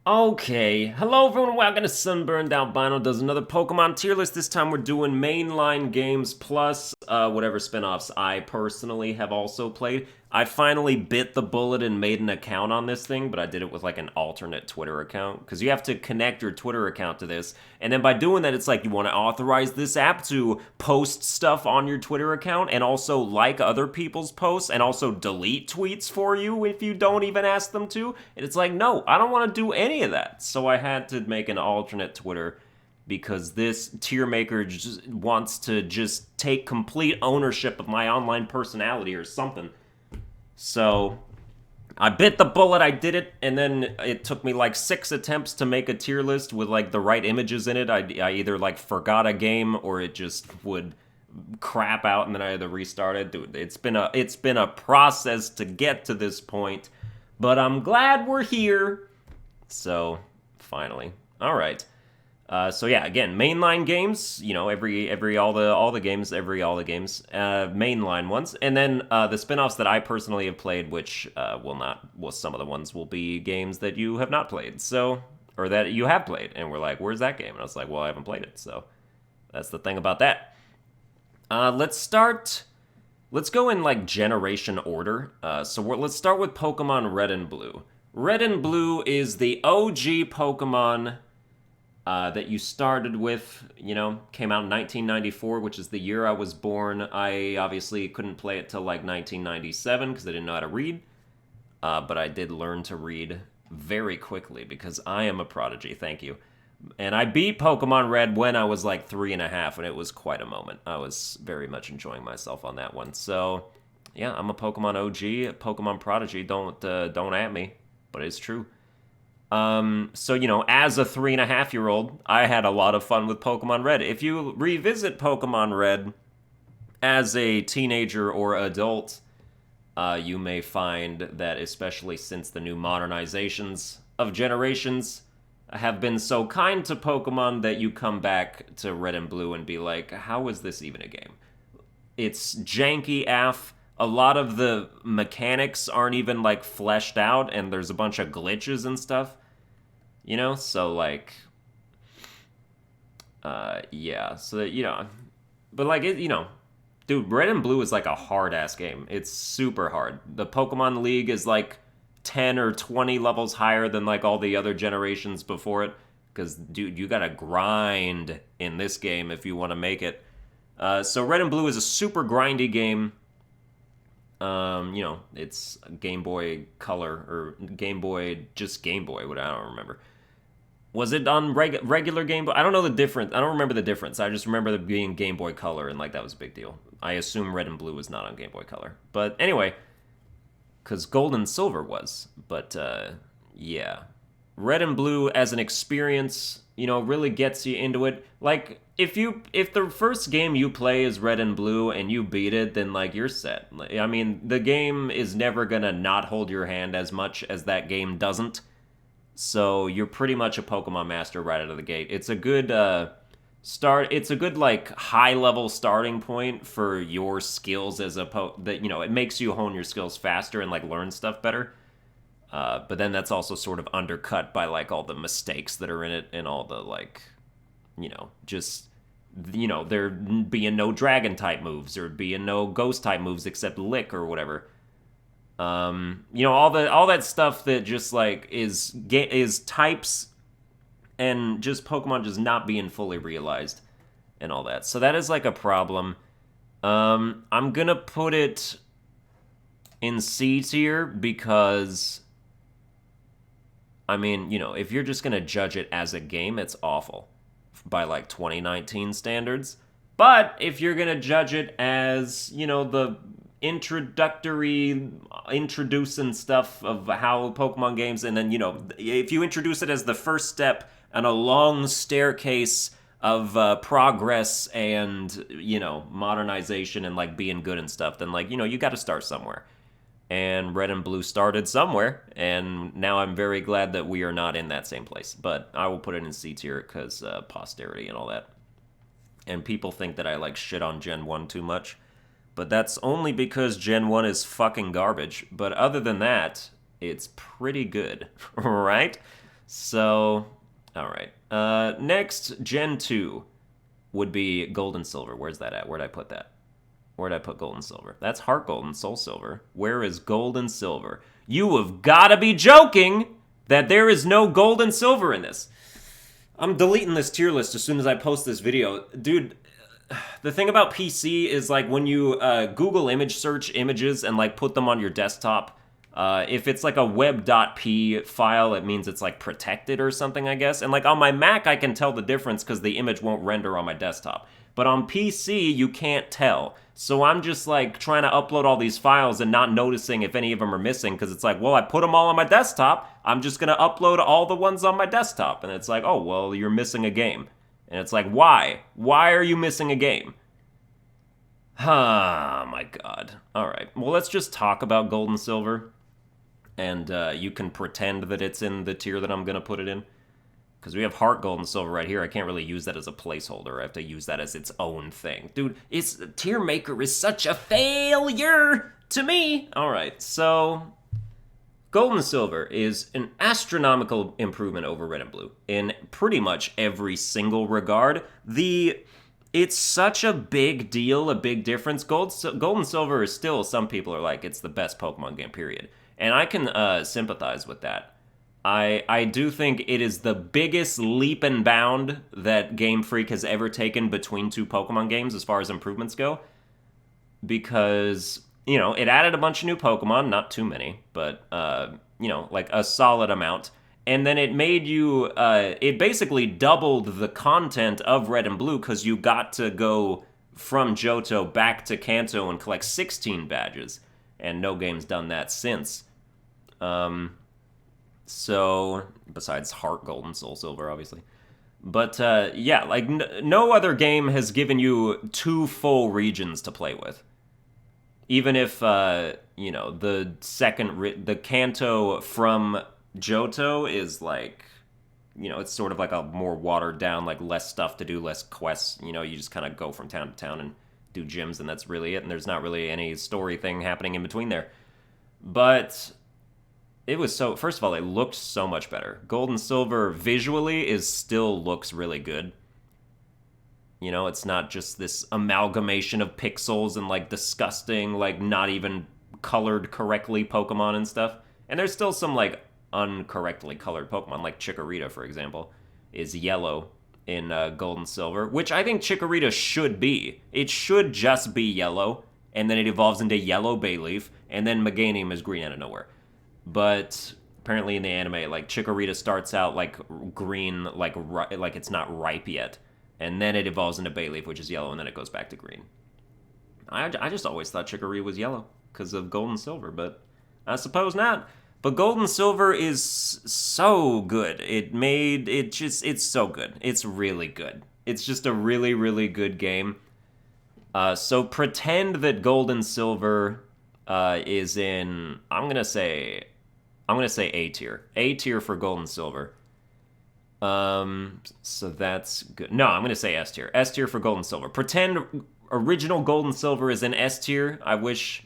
Okay, hello everyone, welcome to Sunburned Albino does another Pokemon tier list. This time we're doing mainline games plus whatever spin-offs I personally have also played. I finally bit the bullet and made an account on this thing, but I did it with like an alternate Twitter account, because you have to connect your Twitter account to this, and then by doing that it's like you want to authorize this app to post stuff on your Twitter account, and also like other people's posts, and also delete tweets for you if you don't even ask them to, and it's like, no, I don't want to do any of that. So I had to make an alternate Twitter because this tier maker just wants to just take complete ownership of my online personality or something. So I bit the bullet, I did it, and then it took me like 6 attempts to make a tier list with like the right images in it. I either like forgot a game or it just would crap out and then I had to restart it. Dude, it's been a process to get to this point, but I'm glad we're here. So, finally. All right. So yeah, again, mainline games. You know, every all the games, mainline ones, and then the spin-offs that I personally have played, which will not. Well, some of the ones will be games that you have not played, so or that you have played, and we're like, "Where's that game?" And I was like, "Well, I haven't played it." So that's the thing about that. Let's start. Let's go in like generation order. Let's start with Pokemon Red and Blue. Red and Blue is the OG Pokemon that you started with. You know, came out in 1994, which is the year I was born. I obviously couldn't play it till like 1997 because I didn't know how to read. But I did learn to read very quickly because I am a prodigy. Thank you. And I beat Pokemon Red when I was like 3.5, and it was quite a moment. I was very much enjoying myself on that one. So, yeah, I'm a Pokemon OG, a Pokemon prodigy. Don't at me, but it's true. So you know, as a 3.5-year-old, I had a lot of fun with Pokemon Red. If you revisit Pokemon Red as a teenager or adult, you may find that, especially since the new modernizations of generations have been so kind to Pokemon, that you come back to Red and Blue and be like, how is this even a game? It's janky AF. A lot of the mechanics aren't even like fleshed out, and there's a bunch of glitches and stuff. You know, so like, yeah, so that, you know, but like it, you know, dude, Red and Blue is like a hard ass game. It's super hard. The Pokemon League is like 10 or 20 levels higher than like all the other generations before it. Because, dude, you gotta grind in this game if you want to make it. So Red and Blue is a super grindy game. You know, it's Game Boy Color or Game Boy, just Game Boy. What I don't remember. Was it on regular Game Boy? I don't know the difference. I don't remember the difference. I just remember it being Game Boy Color, and like that was a big deal. I assume Red and Blue was not on Game Boy Color, but anyway, because Gold and Silver was. But yeah, Red and Blue as an experience, you know, really gets you into it. Like if the first game you play is Red and Blue and you beat it, then like you're set. I mean, the game is never gonna not hold your hand as much as that game doesn't. So you're pretty much a Pokemon master right out of the gate. It's a good start. It's a good like high level starting point for your skills as a that, you know, it makes you hone your skills faster and like learn stuff better. But then that's also sort of undercut by like all the mistakes that are in it, and all the like, you know, just, you know, there being no dragon type moves or being no ghost type moves except lick or whatever. You know, all that stuff that just like is types, and just Pokemon just not being fully realized and all that. So that is like a problem. I'm gonna put it in C tier because, I mean, you know, if you're just gonna judge it as a game, it's awful by like 2019 standards. But if you're gonna judge it as, you know, the introducing stuff of how Pokemon games, and then, you know, if you introduce it as the first step on a long staircase of progress and, you know, modernization and like being good and stuff, then like, you know, you got to start somewhere. And Red and Blue started somewhere, and now I'm very glad that we are not in that same place. But I will put it in C tier because posterity and all that. And people think that I like shit on Gen 1 too much, but that's only because Gen 1 is fucking garbage. But other than that, it's pretty good, right? So, all right. Next, Gen 2 would be Gold and Silver. Where's that at? Where'd I put that? Where'd I put Gold and Silver? That's Heartgold and Soulsilver. Where is Gold and Silver? You have got to be joking that there is no Gold and Silver in this. I'm deleting this tier list as soon as I post this video. Dude, the thing about PC is, like, when you Google image search images and, like, put them on your desktop, if it's, like, a web.p file, it means it's, like, protected or something, I guess. And, like, on my Mac, I can tell the difference because the image won't render on my desktop. But on PC, you can't tell. So I'm just, like, trying to upload all these files and not noticing if any of them are missing, because it's like, well, I put them all on my desktop. I'm just going to upload all the ones on my desktop. And it's like, oh, well, you're missing a game. And it's like, why? Why are you missing a game? Ah, my God. All right. Well, let's just talk about Gold and Silver. And you can pretend that it's in the tier that I'm going to put it in. Because we have Heartgold and Silver right here. I can't really use that as a placeholder. I have to use that as its own thing. Dude, tier maker is such a failure to me. All right, so Gold and Silver is an astronomical improvement over Red and Blue in pretty much every single regard. It's such a big deal, a big difference. Gold and Silver is still, some people are like, it's the best Pokemon game, period. And I can sympathize with that. I do think it is the biggest leap and bound that Game Freak has ever taken between two Pokemon games as far as improvements go. Because, you know, it added a bunch of new Pokemon, not too many, but, you know, like a solid amount. And then it made you, it basically doubled the content of Red and Blue because you got to go from Johto back to Kanto and collect 16 badges. And no game's done that since. So, besides Heartgold and Soulsilver, obviously. But, yeah, like, no other game has given you 2 full regions to play with. Even if, you know, the Kanto from Johto is, like, you know, it's sort of like a more watered down, like, less stuff to do, less quests. You know, you just kind of go from town to town and do gyms, and that's really it. And there's not really any story thing happening in between there. But it was so, first of all, it looked so much better. Gold and Silver visually still looks really good. You know, it's not just this amalgamation of pixels and, like, disgusting, like, not even colored correctly Pokemon and stuff. And there's still some, like, uncorrectly colored Pokemon, like Chikorita, for example, is yellow in Gold and Silver, which I think Chikorita should be. It should just be yellow, and then it evolves into yellow Bayleaf, and then Meganium is green out of nowhere. But apparently in the anime, like, Chikorita starts out, like, green, like it's not ripe yet. And then it evolves into Bayleaf, which is yellow, and then it goes back to green. I just always thought Chikorita was yellow because of Gold and Silver, but I suppose not. But Gold and Silver is so good. It's so good. It's really good. It's just a really, really good game. So pretend that Gold and Silver is in, I'm gonna say A tier. A tier for Gold and Silver. So that's good. No, I'm gonna say S tier. S tier for Gold and Silver. Pretend original Gold and Silver is in S tier. I wish.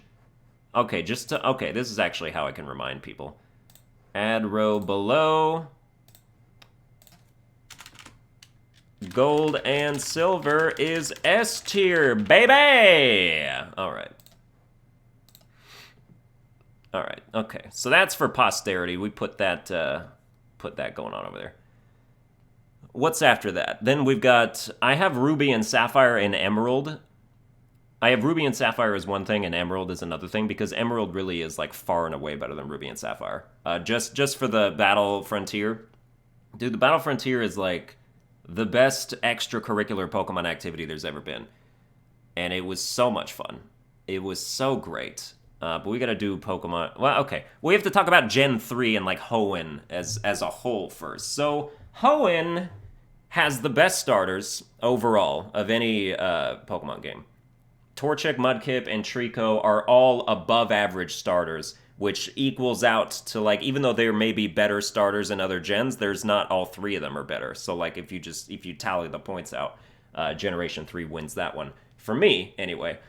Okay, okay, this is actually how I can remind people. Add row below. Gold and Silver is S tier, baby! Alright. Alright, okay. So that's for posterity. We put that going on over there. What's after that? Then we've got, I have Ruby and Sapphire and Emerald. I have Ruby and Sapphire as one thing, and Emerald is another thing, because Emerald really is, like, far and away better than Ruby and Sapphire. Just for the Battle Frontier. Dude, the Battle Frontier is, like, the best extracurricular Pokemon activity there's ever been. And it was so much fun. It was so great. But we gotta do Pokemon. Well, okay. We have to talk about Gen 3 and, like, Hoenn as a whole first. So, Hoenn has the best starters overall of any Pokemon game. Torchic, Mudkip, and Trico are all above average starters, which equals out to, like, even though there may be better starters in other gens, there's not all 3 of them are better. So, like, if you tally the points out, Generation 3 wins that one. For me, anyway.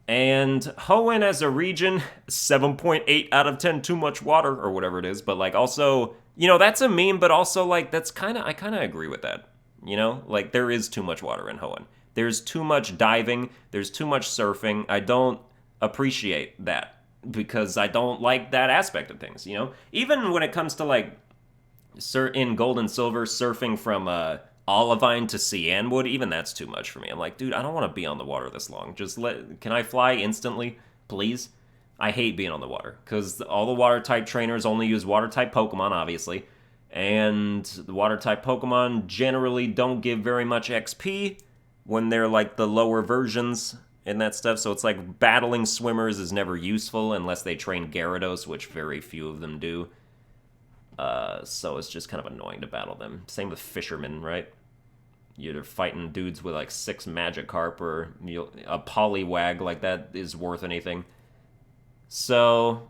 And Hoenn as a region, 7.8 out of 10, too much water, or whatever it is, but, like, also You know, that's a meme, but also, like, I kind of agree with that. You know? Like, there is too much water in Hoenn. There's too much diving. There's too much surfing. I don't appreciate that because I don't like that aspect of things, you know? Even when it comes to, like, in Gold and Silver, surfing from Olivine to Cianwood, even that's too much for me. I'm like, dude, I don't want to be on the water this long. Can I fly instantly, please? I hate being on the water, because all the water-type trainers only use water-type Pokemon, obviously, and the water-type Pokemon generally don't give very much XP when they're, like, the lower versions and that stuff, so it's like battling swimmers is never useful unless they train Gyarados, which very few of them do. So it's just kind of annoying to battle them. Same with fishermen, right? You're fighting dudes with, like, 6 Magikarp or a Poliwag, like, that is worth anything. So,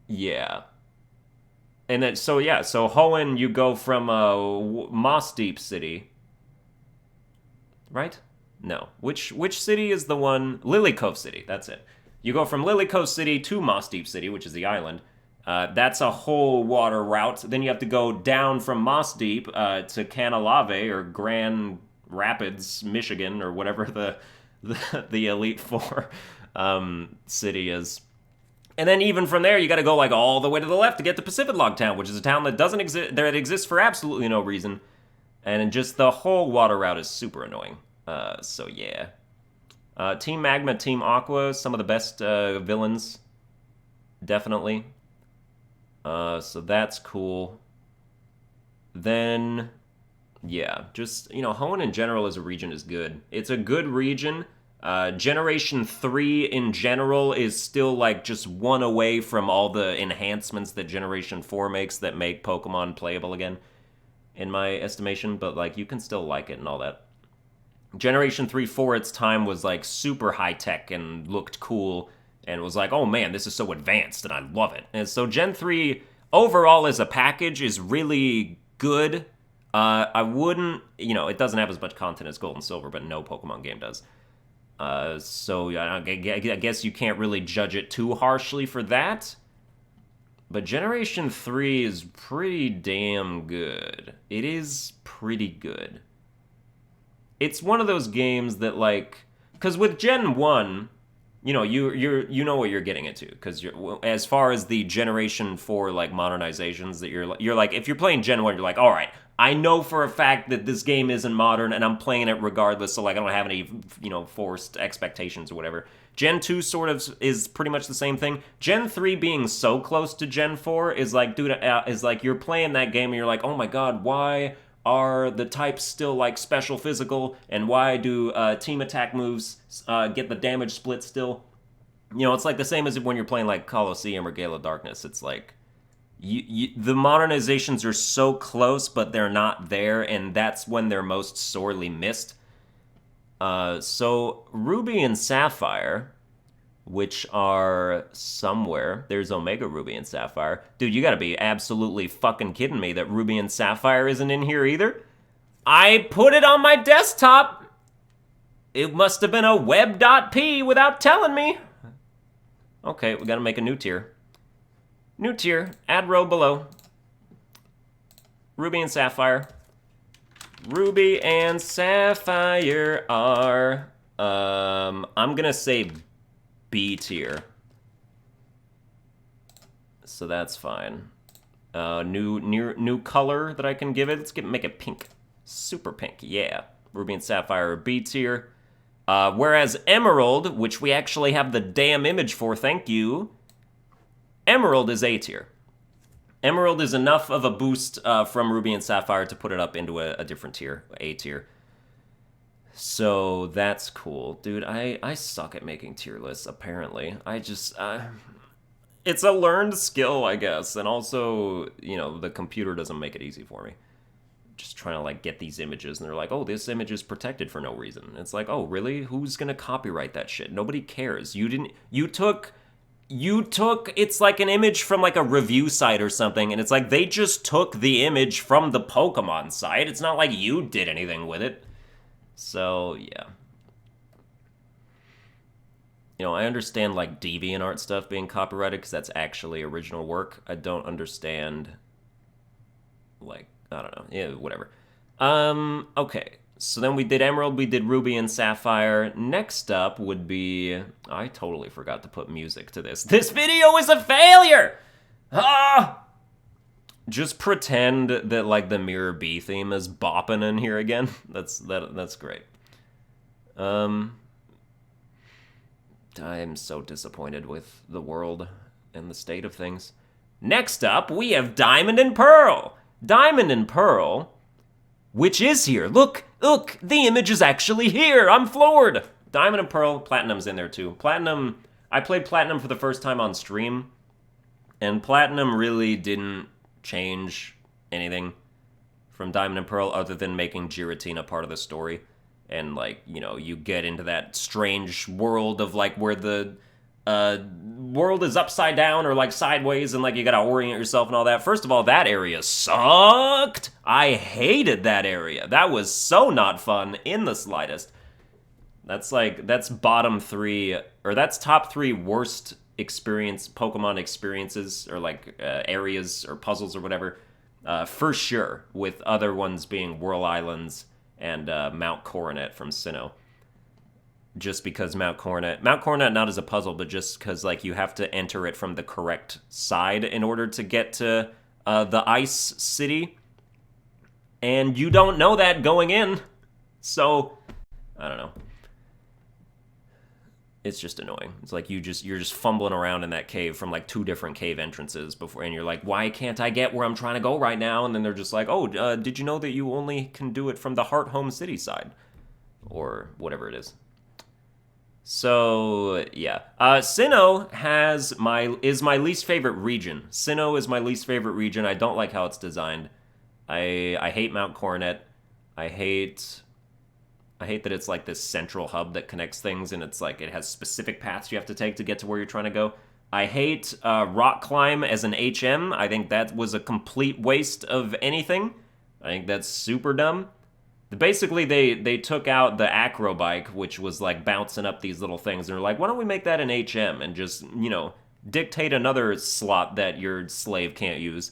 yeah. And then, so Hoenn, you go from Moss Deep City, right? No. Which city is the one? Lily Cove City, that's it. You go from Lily Cove City to Moss Deep City, which is the island. That's a whole water route. Then you have to go down from Moss Deep to Canalave or Grand Rapids, Michigan, or whatever the Elite Four city is. And then even from there, you got to go like all the way to the left to get to Pacific Log Town, which is a town that doesn't exist, that exists for absolutely no reason. And just the whole water route is super annoying. So yeah. Team Magma, Team Aqua, some of the best villains. Definitely. So that's cool. Then, yeah, just, you know, Hoenn in general as a region is good. It's a good region. Generation 3 in general is still, like, just one away from all the enhancements that Generation 4 makes that make Pokemon playable again, in my estimation, but, like, you can still like it and all that. Generation 3 for its time was, like, super high-tech and looked cool, and was like, oh man, this is so advanced, and I love it. And so Gen 3, overall as a package, is really good. I wouldn't, you know, it doesn't have as much content as Gold and Silver, but no Pokemon game does. So I guess you can't really judge it too harshly for that. But Generation 3 is pretty damn good. It is pretty good. It's one of those games that, like, because with Gen 1, you know, you know what you're getting into, because as far as the Generation 4 like modernizations that you're like, if you're playing Gen 1, you're like, all right, I know for a fact that this game isn't modern and I'm playing it regardless, so like I don't have any, you know, forced expectations or whatever. Gen 2 sort of is pretty much the same thing. Gen 3 being so close to Gen 4 is like, dude, is like you're playing that game and you're like, oh my god, why are the types still like special physical, and why do team attack moves get the damage split still? You know, it's like the same as when you're playing like Colosseum or Gale of Darkness. It's like the modernizations are so close, but they're not there, and that's when they're most sorely missed. So Ruby and Sapphire, which are somewhere. There's Omega Ruby and Sapphire. Dude, you gotta be absolutely fucking kidding me that Ruby and Sapphire isn't in here either? I put it on my desktop! It must have been a web.p without telling me. Okay, we gotta make a new tier. New tier, add row below. Ruby and Sapphire. Ruby and Sapphire are, I'm gonna say B tier. So that's fine. New color that I can give it. Let's make it pink. Super pink, yeah. Ruby and Sapphire are B tier. Whereas Emerald, which we actually have the damn image for, thank you. Emerald is A tier. Emerald is enough of a boost from Ruby and Sapphire to put it up into a different tier, A tier. So that's cool. Dude, I suck at making tier lists, apparently. I just, it's a learned skill, I guess. And also, you know, the computer doesn't make it easy for me. Just trying to, like, get these images, and they're like, oh, this image is protected for no reason. It's like, oh, really? Who's gonna copyright that shit? Nobody cares. You took, it's like an image from, like, a review site or something, and it's like, they just took the image from the Pokemon site. It's not like you did anything with it. So, yeah. I understand like DeviantArt stuff being copyrighted because that's actually original work. I don't understand, like, I don't know. Yeah, whatever. Okay. So then we did Emerald, we did Ruby and Sapphire. Next up would be... I totally forgot to put music to this. This video is a failure! Ah! Just pretend that, like, the Mirror B theme is bopping in here again. That's great. I am so disappointed with the world and the state of things. Next up, we have Diamond and Pearl. Diamond and Pearl, which is here. Look, the image is actually here. I'm floored. Diamond and Pearl, Platinum's in there too. Platinum, I played Platinum for the first time on stream, and Platinum really didn't change anything from Diamond and Pearl other than making Giratina part of the story. And, like, you get into that strange world of, like, where the world is upside down or, like, sideways, and, like, you gotta orient yourself and all that. First of all, that area sucked! I hated that area. That was so not fun in the slightest. That's bottom 3, or that's top 3 worst Pokemon experiences, or, like, areas or puzzles or whatever, for sure, with other ones being Whirl Islands and Mount Coronet from Sinnoh. Just because Mount Coronet not as a puzzle, but just because, like, you have to enter it from the correct side in order to get to the Ice City. And you don't know that going in. So, I don't know. It's just annoying. It's like you're just fumbling around in that cave from, like, 2 different cave entrances before, and you're like, why can't I get where I'm trying to go right now? And then they're just like, oh, did you know that you only can do it from the Heart Home City side? Or whatever it is. So, yeah. Sinnoh is my least favorite region. Sinnoh is my least favorite region. I don't like how it's designed. I hate Mount Coronet. I hate that it's like this central hub that connects things, and it's like it has specific paths you have to take to get to where you're trying to go. I hate Rock Climb as an HM. I think that was a complete waste of anything. I think that's super dumb. Basically, they took out the acro bike, which was like bouncing up these little things, and they're like, why don't we make that an HM and just, dictate another slot that your slave can't use.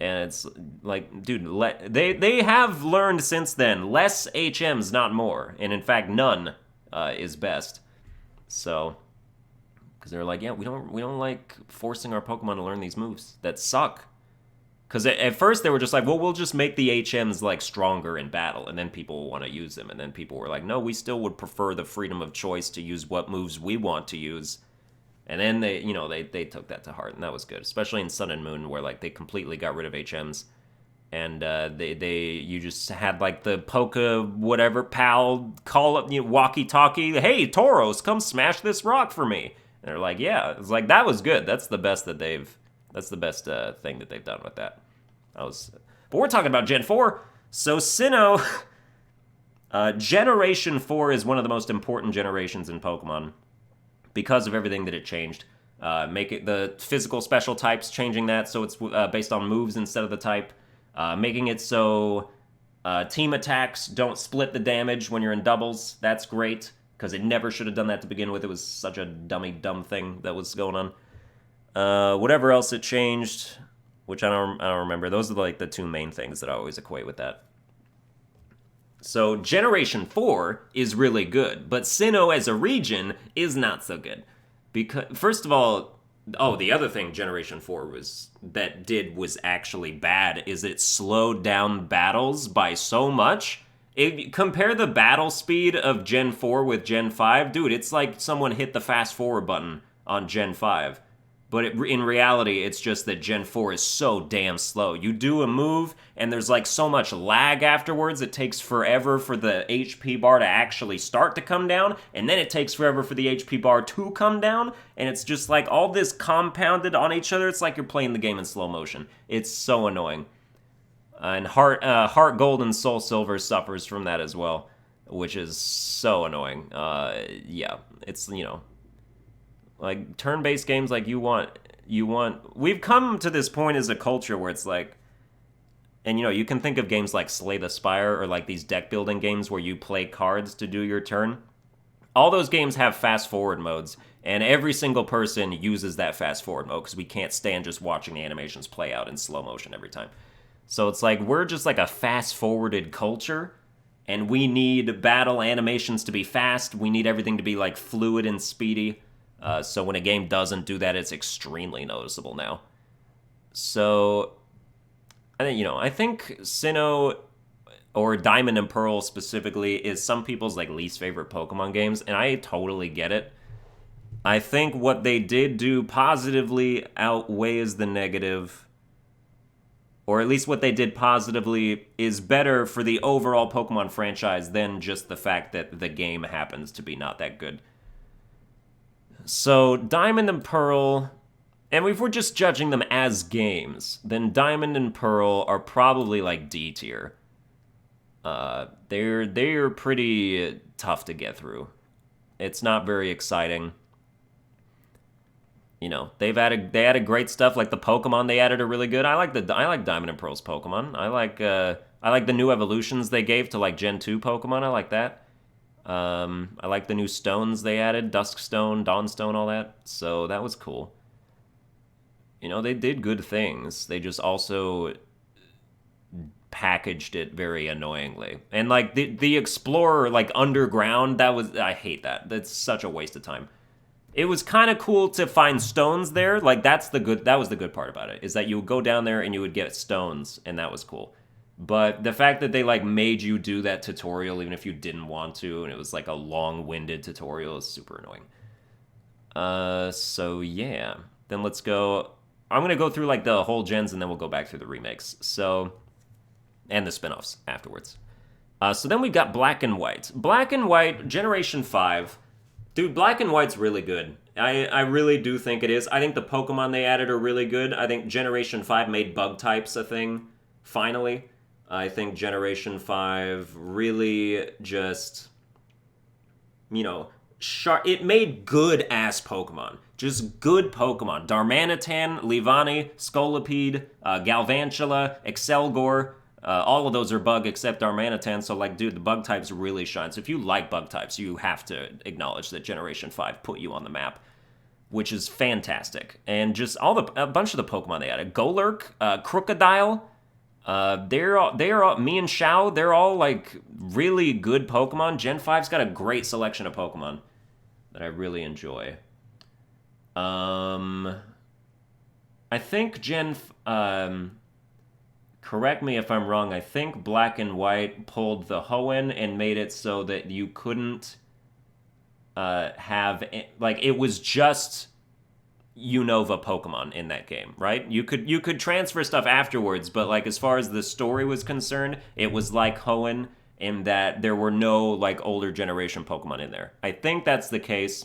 And it's like, dude, they have learned since then, less HMs, not more. And in fact, none is best. So, because they're like, yeah, we don't like forcing our Pokemon to learn these moves that suck. Because at first they were just like, well, we'll just make the HMs, like, stronger in battle, and then people will want to use them. And then people were like, no, we still would prefer the freedom of choice to use what moves we want to use. And then they took that to heart, and that was good, especially in Sun and Moon, where, like, they completely got rid of HMs, and you just had, like, the Poke whatever pal call up, walkie-talkie, hey Tauros, come smash this rock for me. And they're like, yeah, it's like, that was good. That's the best thing that they've done with that. But we're talking about Gen 4, so Sinnoh, Generation 4 is one of the most important generations in Pokemon, because of everything that it changed. Make it the physical special types, changing that so it's based on moves instead of the type. Making it so team attacks don't split the damage when you're in doubles. That's great, because it never should have done that to begin with. It was such a dumb thing that was going on. Whatever else it changed, which I don't remember. Those are like the 2 main things that I always equate with that. So Generation 4 is really good, but Sinnoh as a region is not so good. Because, first of all, the other thing Generation 4 was actually bad is it slowed down battles by so much. Compare the battle speed of Gen 4 with Gen 5, dude, it's like someone hit the fast forward button on Gen 5. But in reality, it's just that Gen 4 is so damn slow. You do a move, and there's like so much lag afterwards, it takes forever for the HP bar to actually start to come down, and then it takes forever for the HP bar to come down, and it's just like all this compounded on each other. It's like you're playing the game in slow motion. It's so annoying. And Heartgold and Soulsilver suffers from that as well, which is so annoying. Yeah, it's, like, turn-based games like you want... We've come to this point as a culture where it's like... And, you can think of games like Slay the Spire or, like, these deck-building games where you play cards to do your turn. all those games have fast forward modes, and every single person uses that fast forward mode because we can't stand just watching the animations play out in slow motion every time. So it's like we're just like a fast forwarded culture, and we need battle animations to be fast. We need everything to be like fluid and speedy. So when a game doesn't do that, it's extremely noticeable now. So I think Sinnoh or Diamond and Pearl specifically is some people's like least favorite Pokemon games, and I totally get it. I think what they did do positively outweighs the negative, or at least what they did positively is better for the overall Pokemon franchise than just the fact that the game happens to be not that good. So Diamond and Pearl, and if we're just judging them as games, then Diamond and Pearl are probably like D tier. They're pretty tough to get through. It's not very exciting. They added great stuff, like the Pokemon they added are really good. I like Diamond and Pearl's Pokemon. I like the new evolutions they gave to like Gen 2 Pokemon. I like that. I like the new stones they added, Duskstone, Dawnstone, all that. So that was cool. They did good things. They just also packaged it very annoyingly. And like the Explorer, like underground, I hate that. That's such a waste of time. It was kind of cool to find stones there. Like that was the good part about it, is that you would go down there and you would get stones, and that was cool. But the fact that they like made you do that tutorial even if you didn't want to, and it was like a long-winded tutorial, is super annoying. So yeah. Then let's go. I'm gonna go through like the whole gens, and then we'll go back through the remakes. So, and the spin-offs afterwards. So then we got Black and White. Black and White, Generation 5. Dude, Black and White's really good. I really do think it is. I think the Pokemon they added are really good. I think Generation 5 made bug types a thing, finally. I think Generation 5 really just, it made good-ass Pokemon. Just good Pokemon. Darmanitan, Leavanny, Scolipede, Galvantula, Excelgor. All of those are bug except Darmanitan, so like, dude, the bug types really shine. So if you like bug types, you have to acknowledge that Generation 5 put you on the map, which is fantastic. And just a bunch of the Pokemon they added. Golurk, Crocodile, me and Xiao, they're all like really good Pokemon. Gen 5's got a great selection of Pokemon that I really enjoy. I think correct me if I'm wrong, I think Black and White pulled the Hoenn and made it so that you couldn't have, like, it was just Unova Pokemon in that game, right? You could transfer stuff afterwards, but like as far as the story was concerned, it was like Hoenn in that there were no like older generation Pokemon in there. I think that's the case.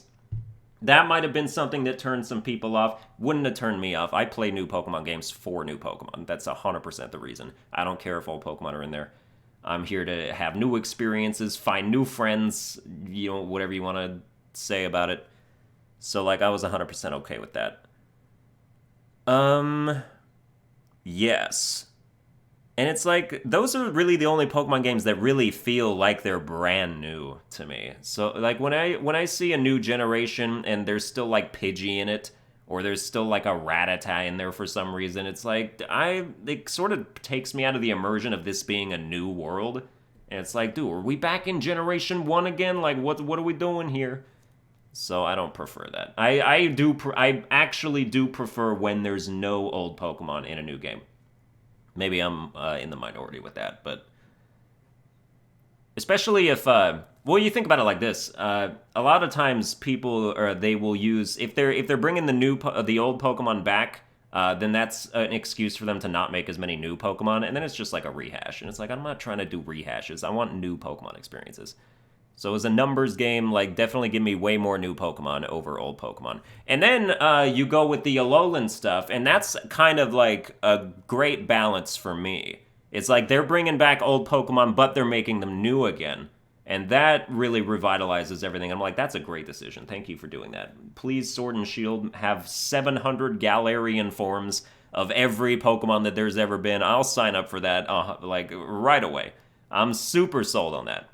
That might have been something that turned some people off. Wouldn't have turned me off. I play new Pokemon games for new Pokemon. That's 100% the reason. I don't care if old Pokemon are in there. I'm here to have new experiences, find new friends, whatever you want to say about it. So, like, I was 100% okay with that. Yes. And it's like, those are really the only Pokemon games that really feel like they're brand new to me. So, like, when I see a new generation and there's still, like, Pidgey in it, or there's still, like, a Rattata in there for some reason, it's like, it sort of takes me out of the immersion of this being a new world. And it's like, dude, are we back in Generation 1 again? Like, what are we doing here? So I don't prefer that. I actually do prefer when there's no old Pokemon in a new game. Maybe I'm in the minority with that, but especially if you think about it like this. A lot of times people they will use, if they're bringing the old Pokemon back, then that's an excuse for them to not make as many new Pokemon, and then it's just like a rehash. And it's like, I'm not trying to do rehashes. I want new Pokemon experiences. So as a numbers game, like, definitely give me way more new Pokemon over old Pokemon. And then you go with the Alolan stuff, and that's kind of like a great balance for me. It's like they're bringing back old Pokemon, but they're making them new again. And that really revitalizes everything. I'm like, that's a great decision. Thank you for doing that. Please, Sword and Shield, have 700 Galarian forms of every Pokemon that there's ever been. I'll sign up for that, like, right away. I'm super sold on that.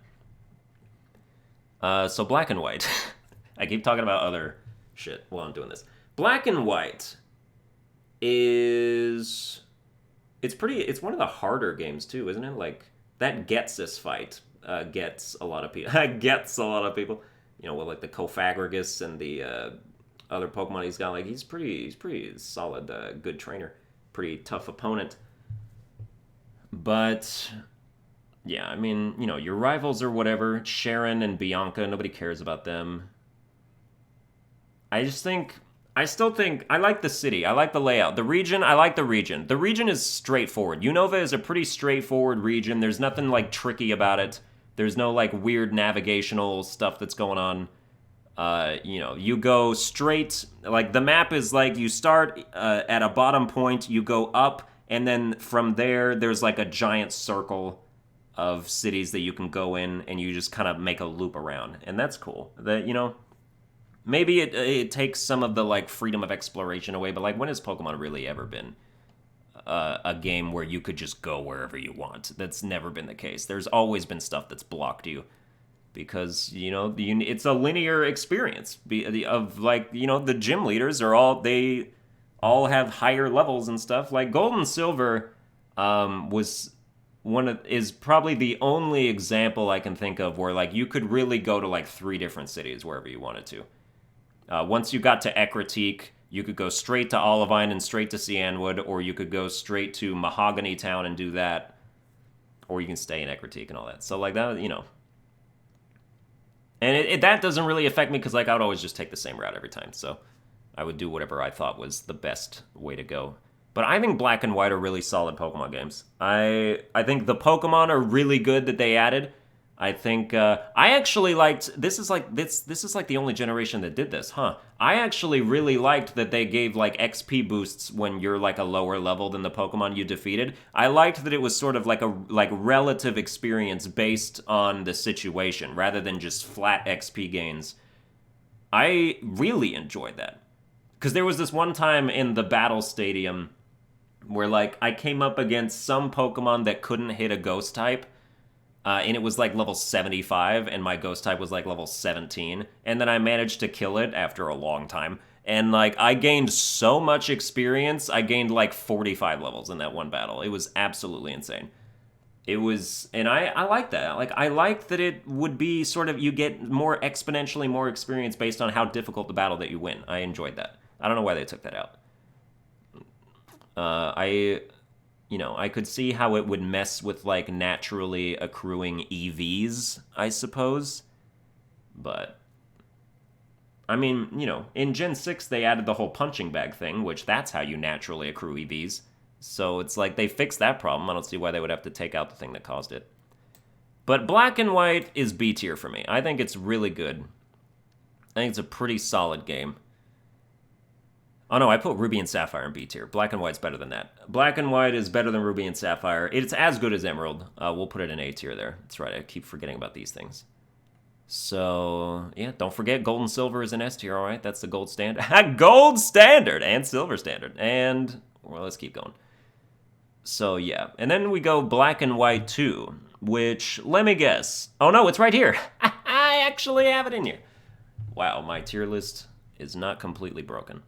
So Black and White. I keep talking about other shit while I'm doing this. Black and White is it's one of the harder games too, isn't it? Like that gets this fight gets a lot of people gets a lot of people. You know, with like the Cofagrigus and the other Pokemon he's got. Like he's pretty solid, good trainer, pretty tough opponent. But yeah, I mean, you know, your rivals or whatever, Sharon and Bianca, nobody cares about them. I still think I like the city. I like the layout. The region, I like the region. The region is straightforward. Unova is a pretty straightforward region. There's nothing like tricky about it. There's no like weird navigational stuff that's going on. You know, you go straight. Like the map is like you start at a bottom point, you go up, and then from there, there's like a giant circle of cities that you can go in, and you just kind of make a loop around, and that's cool. That you know, maybe it takes some of the like freedom of exploration away, but like when has Pokemon really ever been a game where you could just go wherever you want? That's never been the case. There's always been stuff that's blocked you because you know it's a linear experience of like you know the gym leaders are all they all have higher levels and stuff. Like Gold and Silver was is probably the only example I can think of where like you could really go to like 3 different cities wherever you wanted to. Once you got to Ekritique, you could go straight to Olivine and straight to Cianwood, or you could go straight to Mahogany Town and do that, or you can stay in Ekritique and all that. So like that, you know. And that doesn't really affect me because like I would always just take the same route every time. So I would do whatever I thought was the best way to go. But I think Black and White are really solid Pokemon games. I think the Pokemon are really good that they added. I think I actually liked this is like the only generation that did this, huh? I actually really liked that they gave like XP boosts when you're like a lower level than the Pokemon you defeated. I liked that it was sort of like a relative experience based on the situation rather than just flat XP gains. I really enjoyed that. Cuz there was this one time in the battle stadium where like I came up against some Pokemon that couldn't hit a ghost type. And it was like level 75, and my ghost type was like level 17. And then I managed to kill it after a long time. And like I gained so much experience, I gained like 45 levels in that one battle. It was absolutely insane. It was, and I like that. Like I like that it would be sort of you get more exponentially more experience based on how difficult the battle that you win. I enjoyed that. I don't know why they took that out. You know, I could see how it would mess with, like, naturally accruing EVs, I suppose. But, I mean, you know, in Gen 6, they added the whole punching bag thing, which that's how you naturally accrue EVs. So it's like they fixed that problem. I don't see why they would have to take out the thing that caused it. But Black and White is B tier for me. I think it's really good. I think it's a pretty solid game. Oh no, I put Ruby and Sapphire in B tier. Black and White's better than that. Black and White is better than Ruby and Sapphire. It's as good as Emerald. We'll put it in A tier there. That's right, I keep forgetting about these things. So, yeah, don't forget Gold and Silver is an S tier, alright? That's the gold standard. Gold standard! And Silver standard. And, well, let's keep going. So, yeah. And then we go Black and White 2, which, let me guess. Oh no, it's right here. I actually have it in here. Wow, my tier list is not completely broken.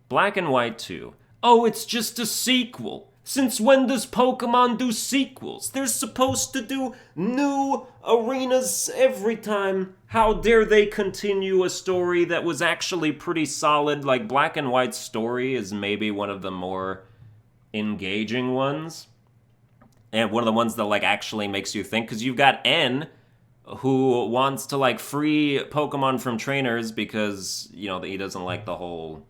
Black and White 2. Oh, it's just a sequel. Since when does Pokemon do sequels? They're supposed to do new arenas every time. How dare they continue a story that was actually pretty solid? Like, Black and White's story is maybe one of the more engaging ones. And one of the ones that, like, actually makes you think. Because you've got N, who wants to, like, free Pokemon from trainers because, you know, he doesn't like the whole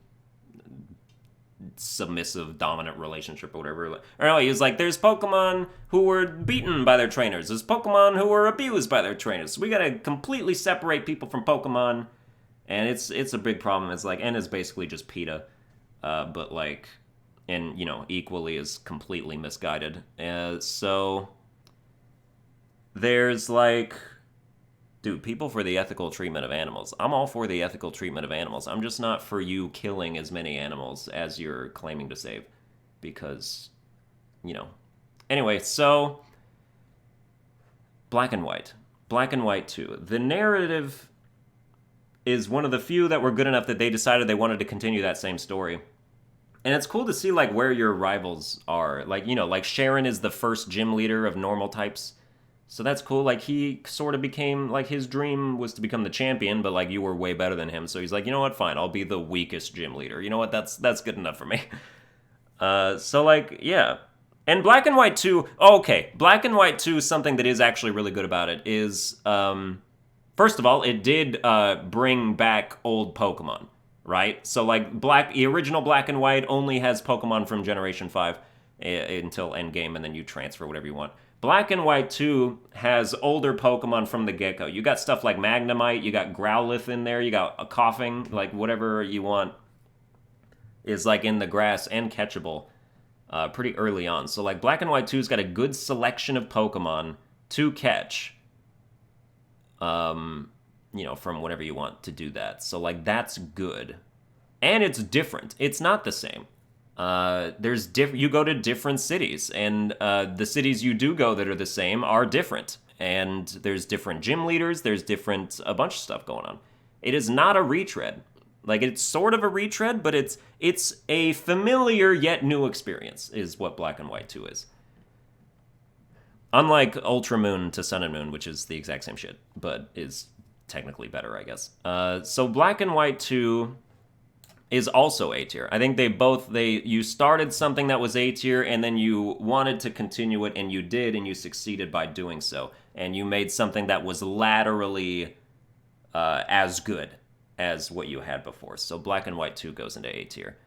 submissive dominant relationship or whatever. Or no, he was like, there's Pokemon who were beaten by their trainers. There's Pokemon who were abused by their trainers. So we gotta completely separate people from Pokemon. And it's a big problem. It's like, N is basically just PETA. But like, and you know, equally is completely misguided. So there's like, dude, people for the ethical treatment of animals. I'm all for the ethical treatment of animals. I'm just not for you killing as many animals as you're claiming to save. Because, you know. Anyway, so Black and White. Black and White 2. The narrative is one of the few that were good enough that they decided they wanted to continue that same story. And it's cool to see, like, where your rivals are. Like, you know, like, Sharon is the first gym leader of normal types. So that's cool. Like, he sort of became, like, his dream was to become the champion, but, like, you were way better than him. So he's like, you know what, fine, I'll be the weakest gym leader. You know what, that's good enough for me. So, like, yeah. And Black and White 2, oh, okay. Black and White 2, something that is actually really good about it is, first of all, it did bring back old Pokemon. Right? So, like, the original Black and White only has Pokemon from Generation 5 until Endgame, and then you transfer whatever you want. Black and White 2 has older Pokemon from the get-go. You got stuff like Magnemite, you got Growlithe in there, you got a Coughing, like, whatever you want is, like, in the grass and catchable pretty early on. So, like, Black and White 2's got a good selection of Pokemon to catch. You know, from whatever you want to do that. So, like, that's good. And it's different. It's not the same. You go to different cities, and the cities you do go that are the same are different. And there's different gym leaders, there's a bunch of stuff going on. It is not a retread. Like, it's sort of a retread, but it's a familiar yet new experience, is what Black and White 2 is. Unlike Ultra Moon to Sun and Moon, which is the exact same shit, but is technically better, I guess. So Black and White 2 is also A tier. I think you started something that was A tier, and then you wanted to continue it, and you did, and you succeeded by doing so. And you made something that was laterally as good as what you had before. So Black and White 2 goes into A tier.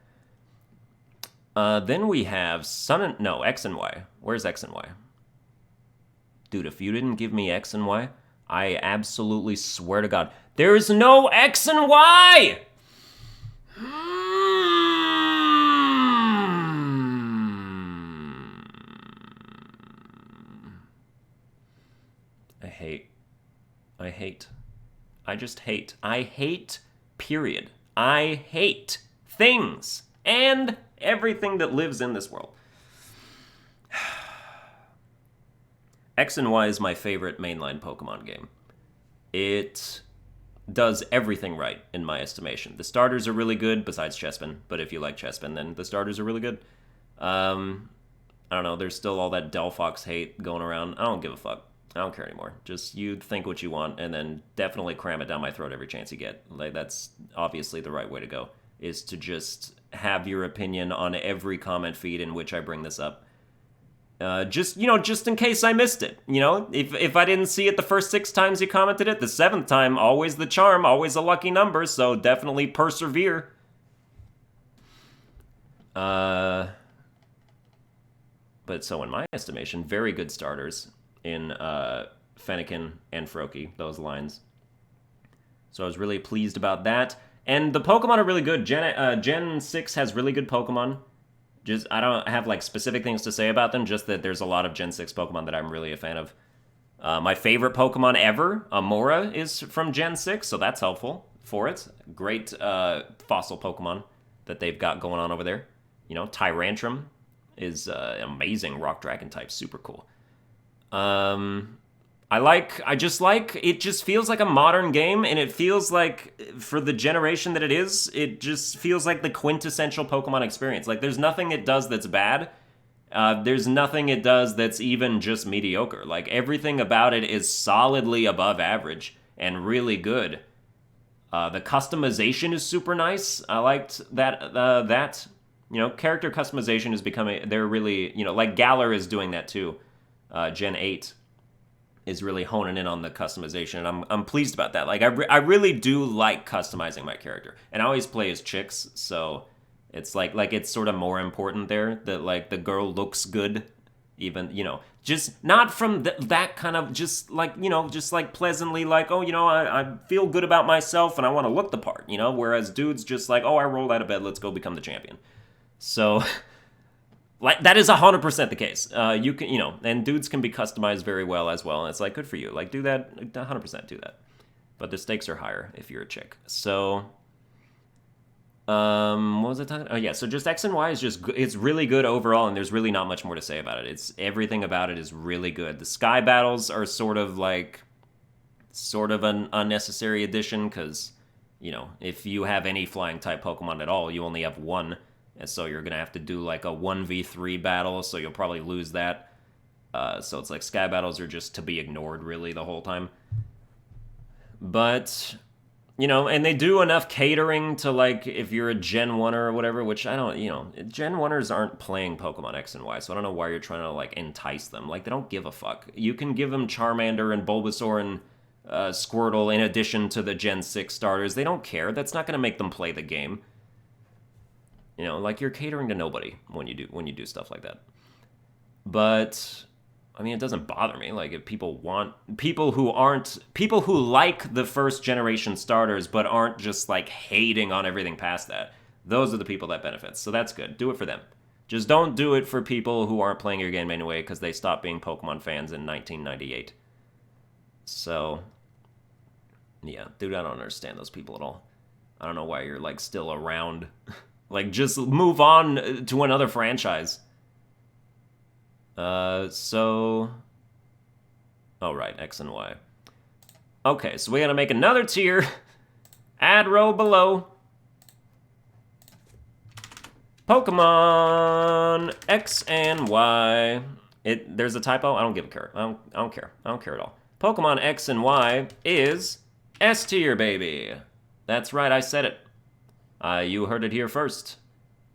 Then we have X and Y. Where's X and Y? Dude, if you didn't give me X and Y, I absolutely swear to God, there is no X and Y! I just hate. I hate, period. I hate things and everything that lives in this world. X and Y is my favorite mainline Pokemon game. It does everything right, in my estimation. The starters are really good, besides Chespin, but if you like Chespin, then the starters are really good. I don't know, there's still all that Delphox hate going around. I don't give a fuck. I don't care anymore. Just you think what you want, and then definitely cram it down my throat every chance you get. Like, that's obviously the right way to go, is to just have your opinion on every comment feed in which I bring this up. Just in case I missed it. You know, if I didn't see it the first 6 times you commented it, the 7th time, always the charm, always a lucky number, so definitely persevere. But so in my estimation, very good starters in Fennekin and Froakie, those lines. So I was really pleased about that. And the Pokemon are really good. Gen 6 has really good Pokemon. Just, I don't have, like, specific things to say about them, just that there's a lot of Gen 6 Pokemon that I'm really a fan of. My favorite Pokemon ever, Amora, is from Gen 6, so that's helpful for it. Great fossil Pokemon that they've got going on over there. You know, Tyrantrum is an amazing rock dragon type, super cool. It just feels like a modern game, and it feels like, for the generation that it just feels like the quintessential Pokemon experience. Like, there's nothing it does that's bad. There's nothing it does that's even just mediocre. Like, everything about it is solidly above average and really good. The customization is super nice. I liked that. You know, character customization is becoming, they're really, you know, like Galar is doing that too. Gen 8 is really honing in on the customization, and I'm pleased about that. Like, I really do like customizing my character, and I always play as chicks, so it's like it's sort of more important there that, like, the girl looks good, even, you know, just not from that kind of, just like, you know, just like pleasantly, like, oh, you know, I feel good about myself and I want to look the part, you know, whereas dudes just like, oh, I rolled out of bed, let's go become the champion. So like, that is 100% the case. You can, you know, and dudes can be customized very well as well, and it's like, good for you. Like, do that, 100% do that. But the stakes are higher if you're a chick. So, what was I talking about? Oh, yeah, so just X and Y is just, it's really good overall, and there's really not much more to say about it. Everything about it is really good. The sky battles are sort of like, sort of an unnecessary addition, because, if you have any flying type Pokemon at all, you only have one, and so you're going to have to do like a 1v3 battle, so you'll probably lose that. So it's like sky battles are just to be ignored, really, the whole time. But, and they do enough catering to, like, if you're a Gen 1er or whatever, which I don't, Gen 1ers aren't playing Pokemon X and Y, so I don't know why you're trying to, like, entice them. Like, they don't give a fuck. You can give them Charmander and Bulbasaur and Squirtle in addition to the Gen 6 starters. They don't care. That's not going to make them play the game. Like, you're catering to nobody when you do stuff like that. But I mean, it doesn't bother me. Like, if people who like the first generation starters but aren't just like hating on everything past that, those are the people that benefit. So that's good. Do it for them. Just don't do it for people who aren't playing your game anyway because they stopped being Pokemon fans in 1998. So, yeah, dude, I don't understand those people at all. I don't know why you're, like, still around. Like, just move on to another franchise. Oh, right, X and Y. Okay, so we gotta make another tier. Add row below. Pokemon X and Y. There's a typo? I don't give a care. I don't care. I don't care at all. Pokemon X and Y is S tier, baby. That's right, I said it. You heard it here first.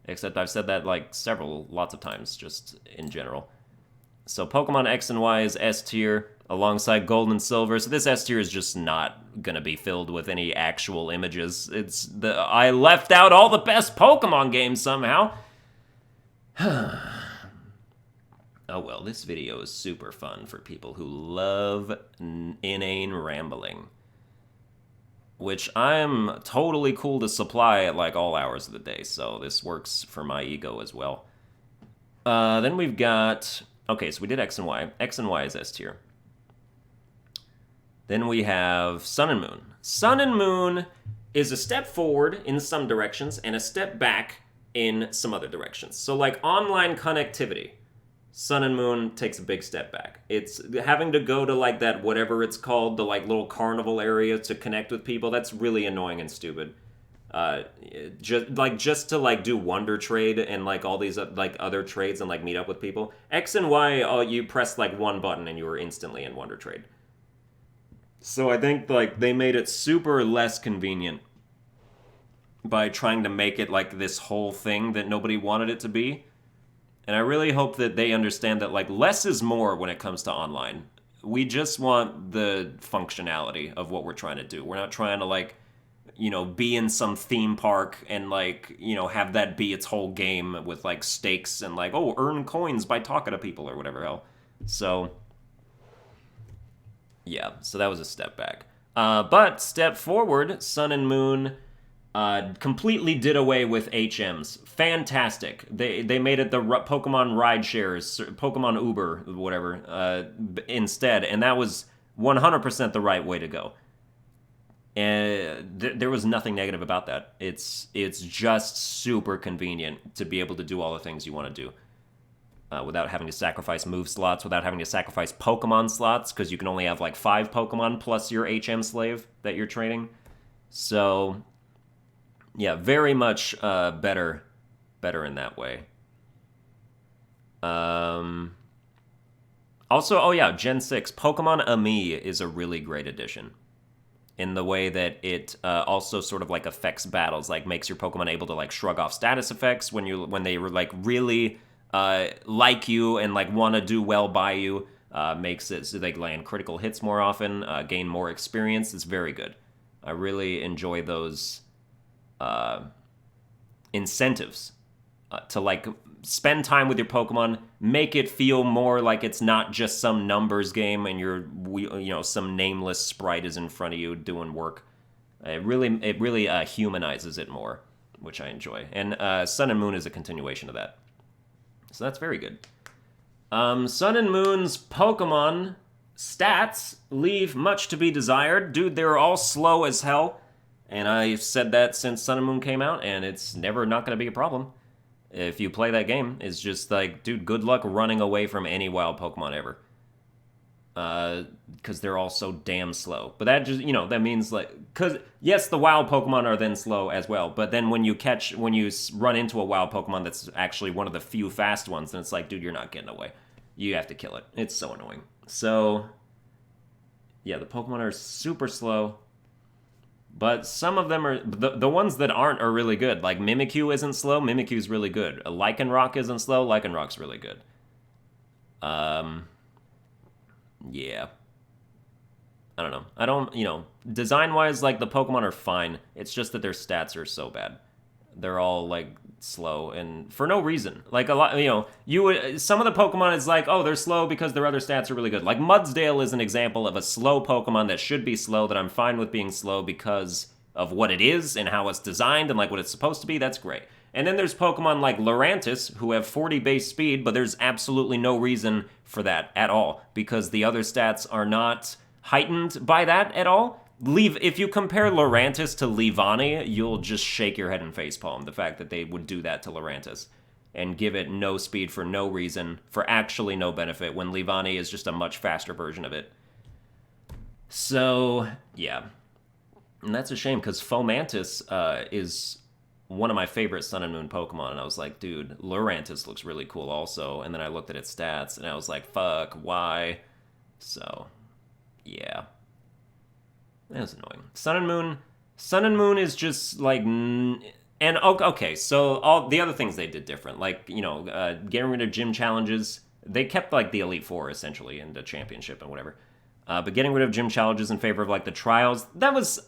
Except I've said that, like, lots of times, just in general. So Pokemon X and Y is S tier, alongside Gold and Silver. So this S tier is just not gonna be filled with any actual images. I left out all the best Pokemon games somehow. Oh well, this video is super fun for people who love inane rambling. Which I'm totally cool to supply at, like, all hours of the day, so this works for my ego as well. Then we've got... Okay, so we did X and Y. X and Y is S tier. Then we have Sun and Moon. Sun and Moon is a step forward in some directions and a step back in some other directions. So, like, online connectivity, Sun and Moon takes a big step back. It's having to go to, like, that whatever it's called, the, like, little carnival area to connect with people. That's really annoying and stupid. Just to, like, do Wonder Trade and, like, all these, like, other trades and, like, meet up with people. X and Y, you press, like, one button and you were instantly in Wonder Trade. So I think, like, they made it super less convenient by trying to make it, like, this whole thing that nobody wanted it to be. And I really hope that they understand that, like, less is more when it comes to online. We just want the functionality of what we're trying to do. We're not trying to, like, be in some theme park and, like, have that be its whole game with, like, stakes and, like, oh, earn coins by talking to people or whatever hell. So, yeah, so that was a step back. But step forward, Sun and Moon completely did away with HMs. Fantastic. They made it the Pokemon ride shares, Pokemon Uber, whatever, instead, and that was 100% the right way to go. And there was nothing negative about that. It's just super convenient to be able to do all the things you want to do without having to sacrifice move slots, without having to sacrifice Pokemon slots, because you can only have, like, 5 Pokemon plus your HM slave that you're training. So, yeah, very much better in that way. Also, oh yeah, Gen 6, Pokemon Ami is a really great addition. In the way that it also sort of, like, affects battles, like, makes your Pokemon able to, like, shrug off status effects when they were, like, really like you and, like, want to do well by you, makes it so they land critical hits more often, gain more experience. It's very good. I really enjoy those incentives to, like, spend time with your Pokemon, make it feel more like it's not just some numbers game and some nameless sprite is in front of you doing work. It really humanizes it more, which I enjoy. And Sun and Moon is a continuation of that. So that's very good. Sun and Moon's Pokemon stats leave much to be desired. Dude, they're all slow as hell. And I've said that since Sun and Moon came out, and it's never not going to be a problem. If you play that game, it's just like, dude, good luck running away from any wild Pokemon ever. because they're all so damn slow. But that just, that means like, because yes, the wild Pokemon are then slow as well. But then when you run into a wild Pokemon that's actually one of the few fast ones, then it's like, dude, you're not getting away. You have to kill it. It's so annoying. So, yeah, the Pokemon are super slow. But some of them are, the ones that aren't are really good. Like Mimikyu isn't slow. Mimikyu's really good. Lycanroc isn't slow. Lycanroc's really good. Yeah. I don't know. I don't, design-wise, like, the Pokemon are fine. It's just that their stats are so bad. They're all, like, slow and for no reason. Like, a lot, some of the Pokemon is like, oh, they're slow because their other stats are really good. Like, Mudsdale is an example of a slow Pokemon that should be slow, that I'm fine with being slow because of what it is and how it's designed and, like, what it's supposed to be. That's great. And then there's Pokemon like Lurantis, who have 40 base speed, but there's absolutely no reason for that at all, because the other stats are not heightened by that at all. If you compare Lurantis to Leavanny, you'll just shake your head and facepalm, the fact that they would do that to Lurantis and give it no speed for no reason, for actually no benefit, when Leavanny is just a much faster version of it. So, yeah. And that's a shame, because Fomantis is one of my favorite Sun and Moon Pokemon, and I was like, dude, Lurantis looks really cool also, and then I looked at its stats, and I was like, fuck, why? So, yeah. That was annoying. Sun and Moon is just, like, and, okay, so all the other things they did different, like, getting rid of gym challenges, they kept, like, the Elite Four, essentially, in the championship and whatever. But getting rid of gym challenges in favor of, like, the trials, that was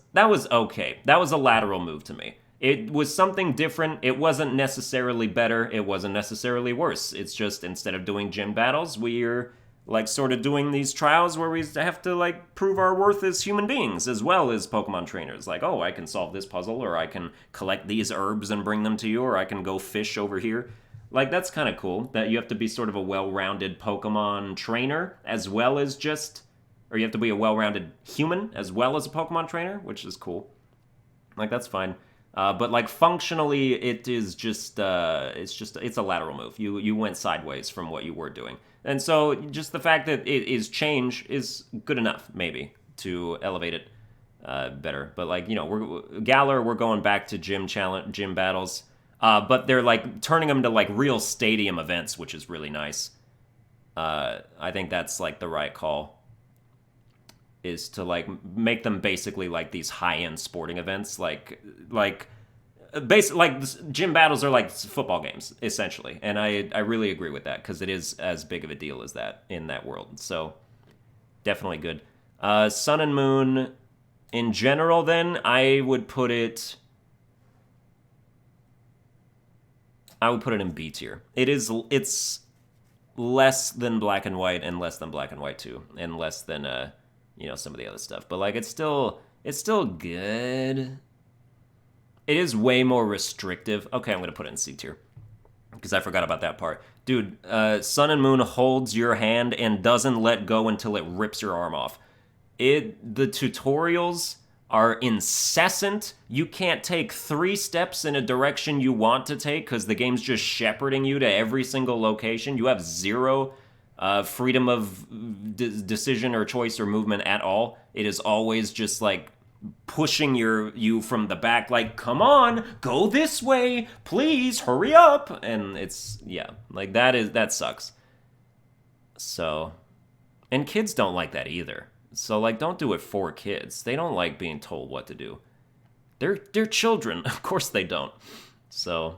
okay. That was a lateral move to me. It was something different. It wasn't necessarily better. It wasn't necessarily worse. It's just, instead of doing gym battles, we're, like, sort of doing these trials where we have to, like, prove our worth as human beings as well as Pokemon trainers. Like, oh, I can solve this puzzle, or I can collect these herbs and bring them to you, or I can go fish over here. Like, that's kind of cool, that you have to be sort of a well-rounded Pokemon trainer as well as just, or you have to be a well-rounded human as well as a Pokemon trainer, which is cool. Like, that's fine. But, like, functionally, it is just, it's a lateral move. You went sideways from what you were doing. And so, just the fact that it is change is good enough, maybe, to elevate it better. But, like, Galar, we're going back to gym battles. But they're, like, turning them to, like, real stadium events, which is really nice. I think that's, like, the right call, is to, like, make them basically like these high-end sporting events, like gym battles are like football games, essentially. And I really agree with that, because it is as big of a deal as that in that world. So definitely good. Sun and Moon in general, then I would put it in B tier. It's less than Black and White, and less than Black and White 2, and less than some of the other stuff. But, like, it's still good. It is way more restrictive. Okay, I'm going to put it in C tier, because I forgot about that part. Dude, Sun and Moon holds your hand and doesn't let go until it rips your arm off. The tutorials are incessant. You can't take 3 steps in a direction you want to take, because the game's just shepherding you to every single location. You have zero freedom of decision or choice or movement at all. It is always just, like, pushing you from the back, like, come on, go this way, please, hurry up. And it's, yeah, like, that sucks. So, and kids don't like that either. So, like, don't do it for kids. They don't like being told what to do. They're children. Of course they don't. So,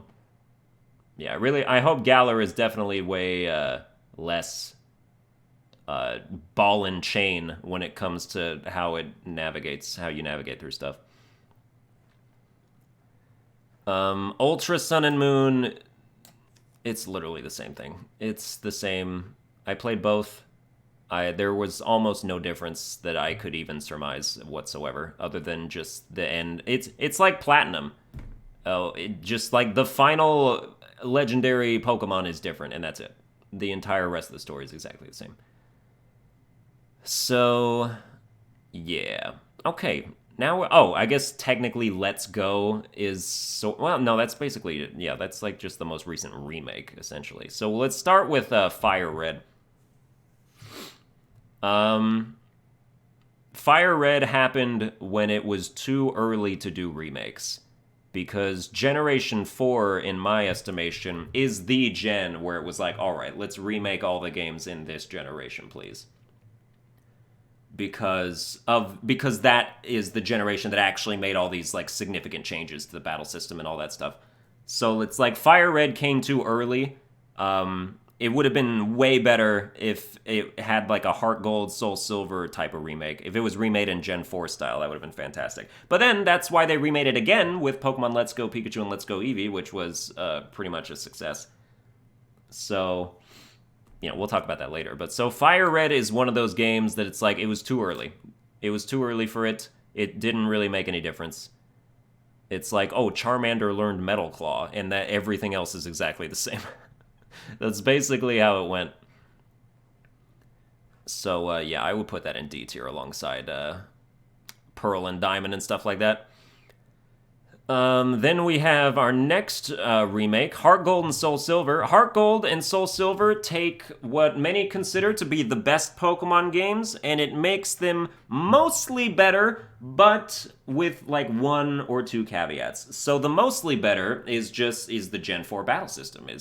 yeah, really, I hope Galar is definitely way less ball and chain when it comes to how you navigate through stuff. Ultra Sun and Moon, it's literally the same thing. It's the same. I played both. There was almost no difference that I could even surmise whatsoever, other than just the end. It's like Platinum. Just like the final legendary Pokemon is different, and that's it. The entire rest of the story is exactly the same. So, yeah. Okay, now, I guess technically Let's Go is no, that's basically, yeah, that's like just the most recent remake, essentially. So let's start with Fire Red. Um, Fire Red happened when it was too early to do remakes. Because Generation 4, in my estimation, is the gen where it was like, alright, let's remake all the games in this generation, please. Because that is the generation that actually made all these like significant changes to the battle system and all that stuff. So it's like Fire Red came too early. It would have been way better if it had like a Heartgold, Soulsilver type of remake. If it was remade in Gen 4 style, that would have been fantastic. But then that's why they remade it again with Pokemon Let's Go Pikachu and Let's Go Eevee, which was pretty much a success. So, we'll talk about that later. But so Fire Red is one of those games that it's like, it was too early. It was too early for it. It didn't really make any difference. It's like, oh, Charmander learned Metal Claw, and that everything else is exactly the same. That's basically how it went. So, yeah, I would put that in D tier alongside Pearl and Diamond and stuff like that. Then we have our next remake, Heartgold and Soulsilver. Heartgold and Soulsilver take what many consider to be the best Pokemon games, and it makes them mostly better, but with like one or two caveats. So the mostly better is the Gen 4 battle system. We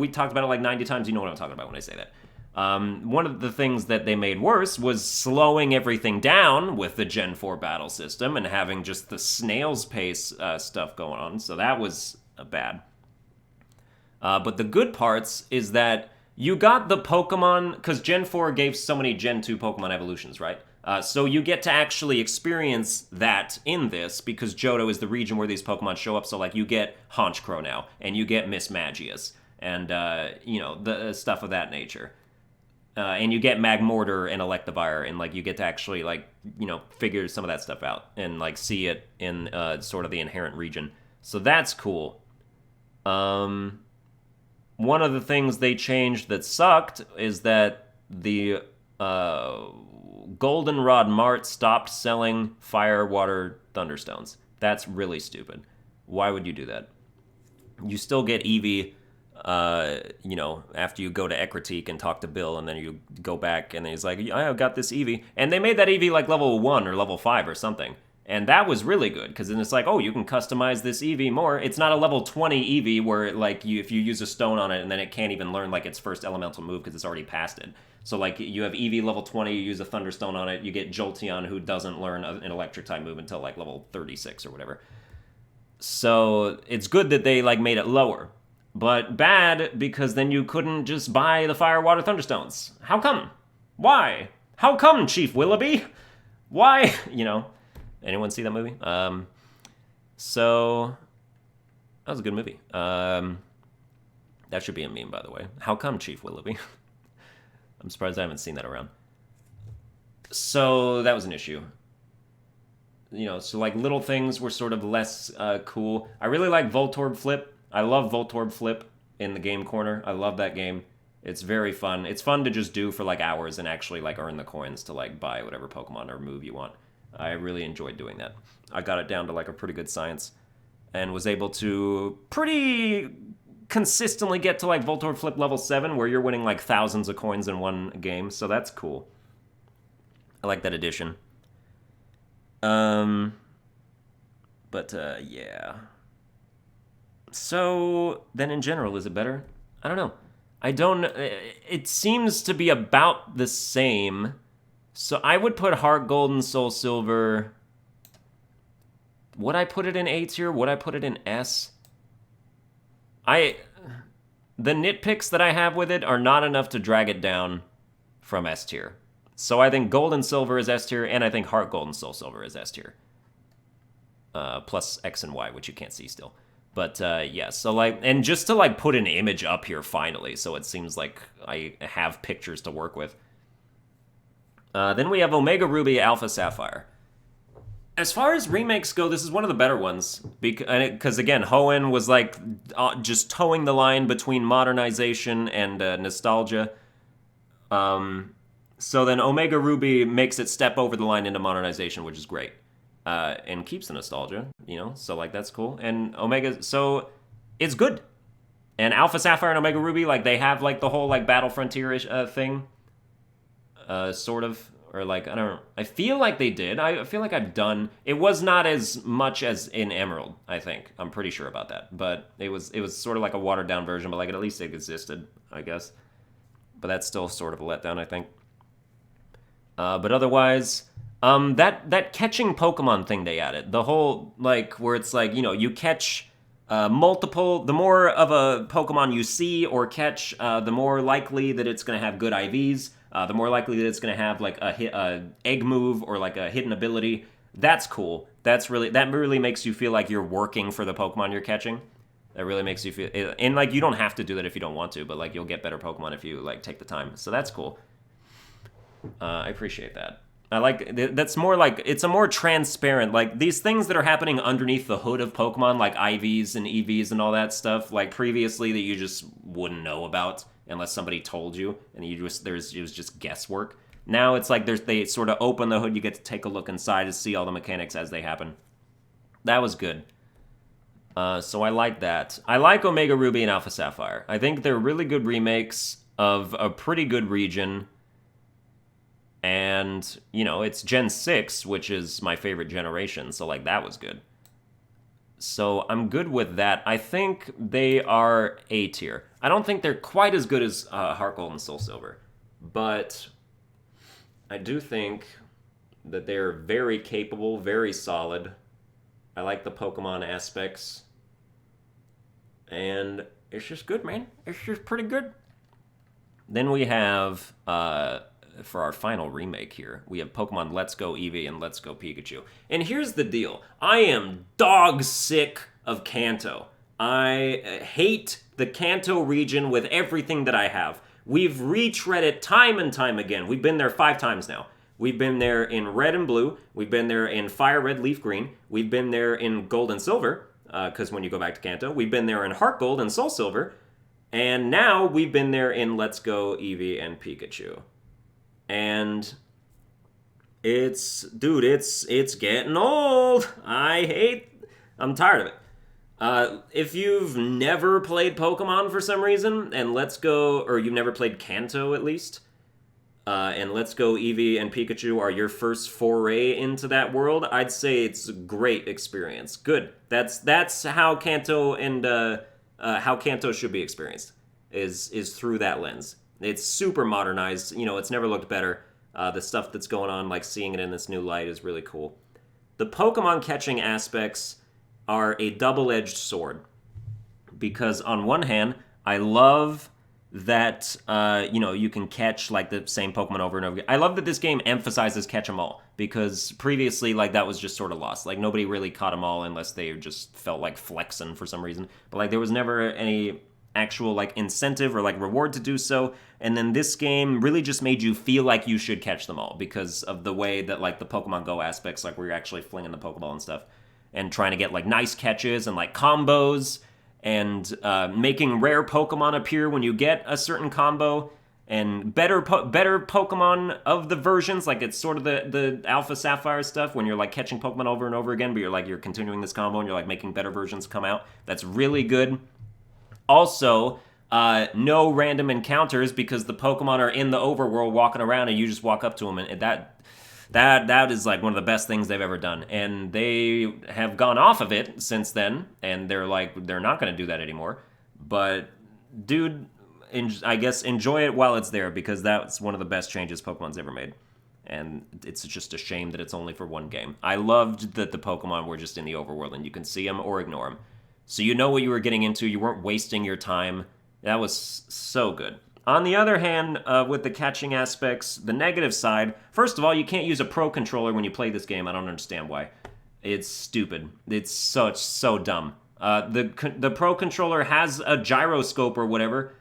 talked about it like 90 times. You know what I'm talking about when I say that. One of the things that they made worse was slowing everything down with the Gen 4 battle system and having just the snail's pace stuff going on. So that was bad. But the good parts is that you got the Pokemon, because Gen 4 gave so many Gen 2 Pokemon evolutions, right? So you get to actually experience that in this, because Johto is the region where these Pokemon show up. So like you get Honchkrow now, and you get Miss Magius, and the stuff of that nature. And you get Magmortar and Electivire, and like you get to actually figure some of that stuff out and like see it in sort of the inherent region. So that's cool. One of the things they changed that sucked is that the Goldenrod Mart stopped selling Fire, Water, Thunderstones. That's really stupid. Why would you do that? You still get Evie, after you go to Ecruteak and talk to Bill, and then you go back, and he's like, I got this Evie. And they made that Evie like level 1 or level 5 or something. And that was really good, because then it's like, oh, you can customize this Eevee more. It's not a level 20 Eevee where, like, if you use a stone on it and then it can't even learn, like, its first elemental move because it's already past it. So, like, you have Eevee level 20, you use a Thunderstone on it, you get Jolteon, who doesn't learn an Electric-type move until, like, level 36 or whatever. So, it's good that they, like, made it lower. But bad, because then you couldn't just buy the Fire, Water, Thunderstones. How come? Why? How come, Chief Willoughby? Why? Anyone see that movie? So that was a good movie. That should be a meme, by the way. How come, Chief Willoughby? I'm surprised I haven't seen that around. So that was an issue. So like little things were sort of less cool. I really like Voltorb Flip. I love Voltorb Flip in the game corner. I love that game. It's very fun. It's fun to just do for like hours and actually like earn the coins to like buy whatever Pokemon or move you want. I really enjoyed doing that. I got it down to like a pretty good science and was able to pretty consistently get to like Voltorb Flip level 7 where you're winning like thousands of coins in one game, so that's cool. I like that addition. Yeah. So, then in general, is it better? I don't know. It seems to be about the same. So I would put Heartgold and Soulsilver. Would I put it in A tier? Would I put it in S? The nitpicks that I have with it are not enough to drag it down from S tier. So I think Gold and Silver is S tier, and I think Heartgold and Soulsilver is S tier. Plus X and Y, which you can't see still. But yeah, so like, and just to like put an image up here finally, so it seems like I have pictures to work with. Then we have Omega Ruby, Alpha Sapphire. As far as remakes go, this is one of the better ones. Because again, Hoenn was like just towing the line between modernization and nostalgia. So then Omega Ruby makes it step over the line into modernization, which is great. And keeps the nostalgia, so like that's cool. And Omega, so it's good. And Alpha Sapphire and Omega Ruby, like, they have, like, the whole, like, Battle Frontier-ish thing. Sort of. Or, like, I don't know. I feel like they did. I feel like I've done... It was not as much as in Emerald, I think. I'm pretty sure about that. But it was sort of like a watered-down version, but, like, at least it existed, I guess. But that's still sort of a letdown, I think. But otherwise... that catching Pokemon thing they added. The whole, like, where it's like, you know, you catch... multiple, the more of a Pokemon you see or catch, the more likely that it's going to have good IVs, the more likely that it's going to have like a egg move or like a hidden ability. That's cool. That really makes you feel like you're working for the Pokemon you're catching. That really makes you feel, and like you don't have to do that if you don't want to, but like you'll get better Pokemon if you like take the time. So that's cool. I appreciate that. I like, that's more like, it's a more transparent, like, these things that are happening underneath the hood of Pokemon, like IVs and EVs and all that stuff, like, previously that you just wouldn't know about unless somebody told you, and it was just guesswork. Now it's like they sort of open the hood, you get to take a look inside to see all the mechanics as they happen. That was good. So I like that. I like Omega Ruby and Alpha Sapphire. I think they're really good remakes of a pretty good region. And, you know, it's Gen 6, which is my favorite generation, so, like, that was good. So I'm good with that. I think they are A tier. I don't think they're quite as good as Heartgold and Soulsilver, but I do think that they're very capable, very solid. I like the Pokemon aspects. And it's just good, man. It's just pretty good. Then we have... for our final remake here, we have Pokemon Let's Go Eevee and Let's Go Pikachu. And here's the deal. I am dog sick of Kanto. I hate the Kanto region with everything that I have. We've retread it time and time again. We've been there 5 times now. We've been there in Red and Blue. We've been there in Fire Red, Leaf Green. We've been there in Gold and Silver, because when you go back to Kanto. We've been there in Heartgold and Soulsilver. And now we've been there in Let's Go Eevee and Pikachu. And it's getting old. I'm tired of it. If you've never played Pokemon for some reason, and or you've never played Kanto at least, and Let's Go Eevee and Pikachu are your first foray into that world, I'd say it's a great experience. Good. That's how Kanto and how Kanto should be experienced, is through that lens. It's super modernized. You know, it's never looked better. The stuff that's going on, like seeing it in this new light, is really cool. The Pokemon catching aspects are a double-edged sword. Because on one hand, I love that, you know, you can catch, like, the same Pokemon over and over again. I love that this game emphasizes catch 'em all. Because previously, like, that was just sort of lost. Like, nobody really caught 'em all unless they just felt like flexing for some reason. But, like, there was never any actual like incentive or like reward to do so, and then this game really just made you feel like you should catch them all because of the way that like the Pokemon Go aspects, like where you're actually flinging the Pokeball and stuff and trying to get like nice catches and like combos and making rare Pokemon appear when you get a certain combo and better Pokemon of the versions, like it's sort of the Alpha Sapphire stuff when you're like catching Pokemon over and over again, but you're continuing this combo and you're like making better versions come out. That's really good. Also, no random encounters because the Pokemon are in the overworld walking around and you just walk up to them, and that is like one of the best things they've ever done. And they have gone off of it since then, and they're not going to do that anymore. But dude, I guess enjoy it while it's there because that's one of the best changes Pokemon's ever made. And it's just a shame that it's only for one game. I loved that the Pokemon were just in the overworld and you can see them or ignore them. So you know what you were getting into. You weren't wasting your time. That was so good. On the other hand, with the catching aspects, the negative side, first of all, you can't use a Pro Controller when you play this game. I don't understand why. It's stupid. It's so dumb. The Pro Controller has a gyroscope or whatever,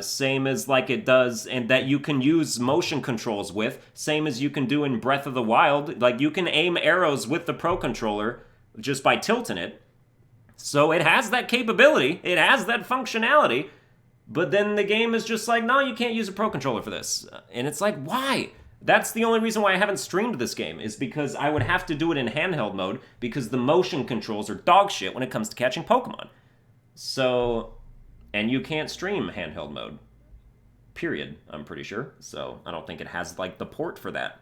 same as like it does, and that you can use motion controls with, same as you can do in Breath of the Wild. Like, you can aim arrows with the Pro Controller just by tilting it. So it has that capability, it has that functionality, but then the game is just like, no, you can't use a Pro Controller for this. And it's like, why? That's the only reason why I haven't streamed this game, is because I would have to do it in handheld mode, because the motion controls are dog shit when it comes to catching Pokemon. So, And you can't stream handheld mode. Period, I'm pretty sure. So I don't think it has, like, the port for that.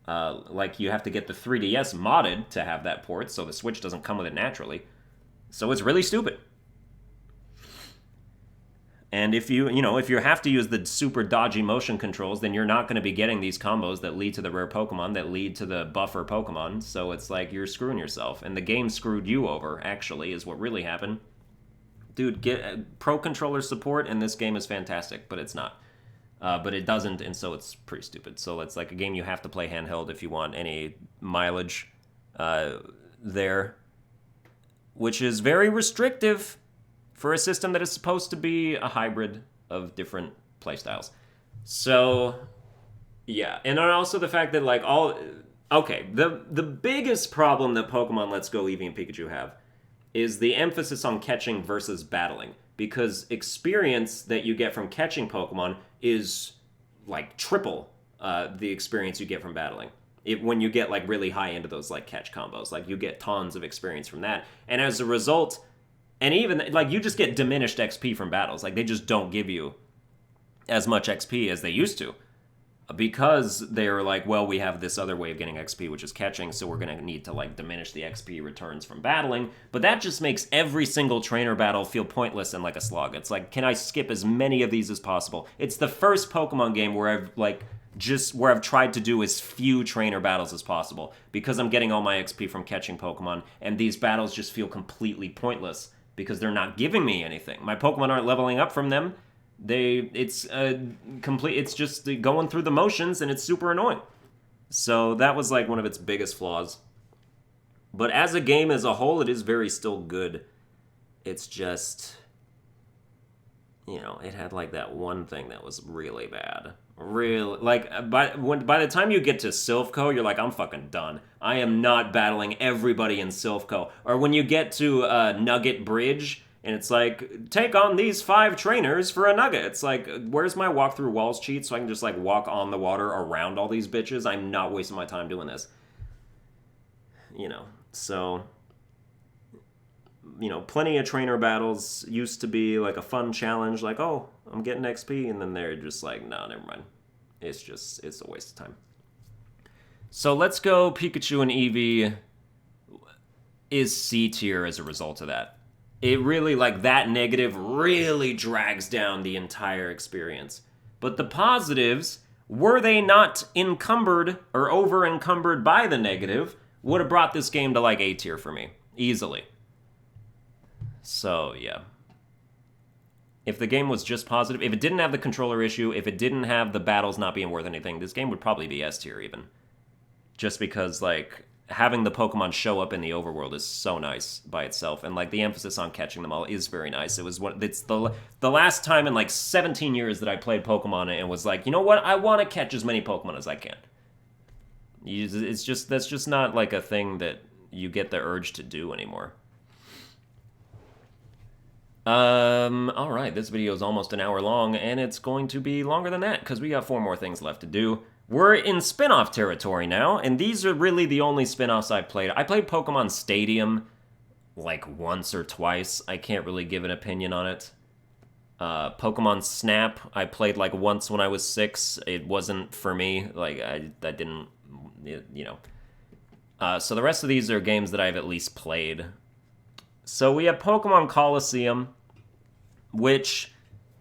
Like, you have to get the 3DS modded to have that port, so the Switch doesn't come with it naturally. So it's really stupid. And if you have to use the super dodgy motion controls, then you're not going to be getting these combos that lead to the rare Pokemon, that lead to the buffer Pokemon. So it's like you're screwing yourself. And the game screwed you over, actually, is what really happened. Dude, get Pro Controller support, and this game is fantastic, but it's not. But it doesn't, and so it's pretty stupid. So it's like a game you have to play handheld if you want any mileage there, which is very restrictive for a system that is supposed to be a hybrid of different playstyles. So, yeah. And also the fact that, like, okay, the biggest problem that Pokemon Let's Go Eevee and Pikachu have is the emphasis on catching versus battling. Because experience that you get from catching Pokemon is, like, triple the experience you get from battling. When you get, like, really high into those, like, catch combos. Like, you get tons of experience from that. And as a result, and even, like, you just get diminished XP from battles. Like, they just don't give you as much XP as they used to. Because they're like, well, we have this other way of getting XP, which is catching, so we're going to need to, like, diminish the XP returns from battling. But that just makes every single trainer battle feel pointless and like a slog. It's like, can I skip as many of these as possible? It's the first Pokemon game where I've tried to do as few trainer battles as possible, because I'm getting all my XP from catching Pokemon, and these battles just feel completely pointless because they're not giving me anything. My Pokemon aren't leveling up from them. It's just going through the motions, and it's super annoying. So that was, like, one of its biggest flaws. But as a game as a whole, it is very still good. It's just, it had, like, that one thing that was really bad. Really, like, by the time you get to Silphco, you're like, I'm fucking done. I am not battling everybody in Silphco. Or when you get to Nugget Bridge, and it's like, take on these 5 trainers for a nugget. It's like, where's my walk through walls cheat so I can just, like, walk on the water around all these bitches? I'm not wasting my time doing this. So, plenty of trainer battles used to be, like, a fun challenge. Like, oh, I'm getting XP. And then they're just like, no, never mind. It's a waste of time. So let's go. Pikachu and Eevee is C tier as a result of that. It really, like, that negative really drags down the entire experience. But the positives, were they not encumbered or over-encumbered by the negative, would have brought this game to, like, A tier for me. Easily. So, yeah. If the game was just positive, if it didn't have the controller issue, if it didn't have the battles not being worth anything, this game would probably be S tier even. Just because, like, having the Pokemon show up in the overworld is so nice by itself, and, like, the emphasis on catching them all is very nice. It's the last time in, like, 17 years that I played Pokemon and was like, you know what, I want to catch as many Pokemon as I can. That's just not, like, a thing that you get the urge to do anymore. Alright, this video is almost an hour long, and it's going to be longer than that, because we got 4 more things left to do. We're in spin-off territory now, and these are really the only spin-offs I've played. I played Pokemon Stadium, like, once or twice. I can't really give an opinion on it. Pokemon Snap, I played, like, once when I was 6. It wasn't for me. Like, I didn't, so the rest of these are games that I've at least played. So we have Pokemon Colosseum, which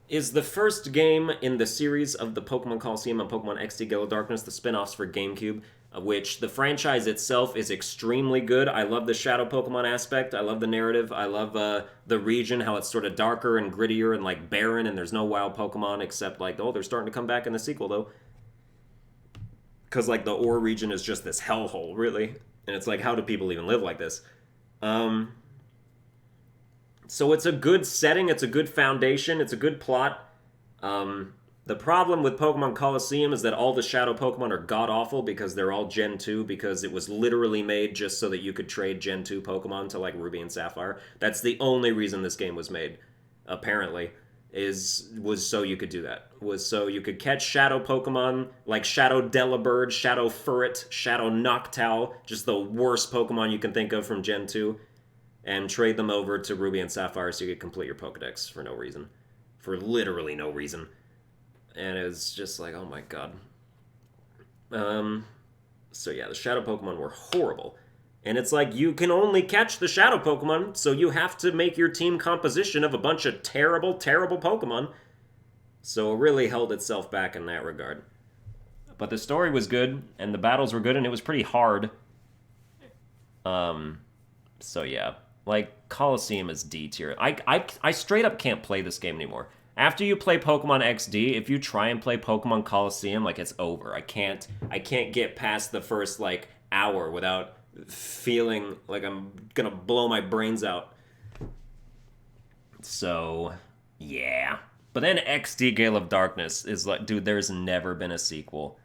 is the first game in the series of the Pokemon Colosseum and Pokemon XD Gale of Darkness, the spin-offs for GameCube, which the franchise itself is extremely good. I love the Shadow Pokemon aspect. I love the narrative. I love the region, how it's sort of darker and grittier and, like, barren, and there's no wild Pokemon except, like, oh, they're starting to come back in the sequel, though. Because, like, the Ore region is just this hellhole, really. And it's like, how do people even live like this? So it's a good setting, it's a good foundation, it's a good plot. The problem with Pokemon Colosseum is that all the Shadow Pokemon are god-awful because they're all Gen 2, because it was literally made just so that you could trade Gen 2 Pokemon to, like, Ruby and Sapphire. That's the only reason this game was made, apparently, was so you could do that. Was so you could catch Shadow Pokemon, like Shadow Delibird, Shadow Furret, Shadow Noctowl, just the worst Pokemon you can think of from Gen 2. and trade them over to Ruby and Sapphire so you could complete your Pokedex for no reason. For literally no reason. And it's just like, oh my god. So yeah, the Shadow Pokemon were horrible. And it's like, you can only catch the Shadow Pokemon, so you have to make your team composition of a bunch of terrible, terrible Pokemon. So it really held itself back in that regard. But the story was good, and the battles were good, and it was pretty hard. So yeah. Like, Colosseum is D tier. I straight up can't play this game anymore. After you play Pokemon XD, if you try and play Pokemon Colosseum, like, it's over. I can't get past the first, like, hour without feeling like I'm gonna blow my brains out. So, yeah. But then XD Gale of Darkness is like, dude, there's never been a sequel.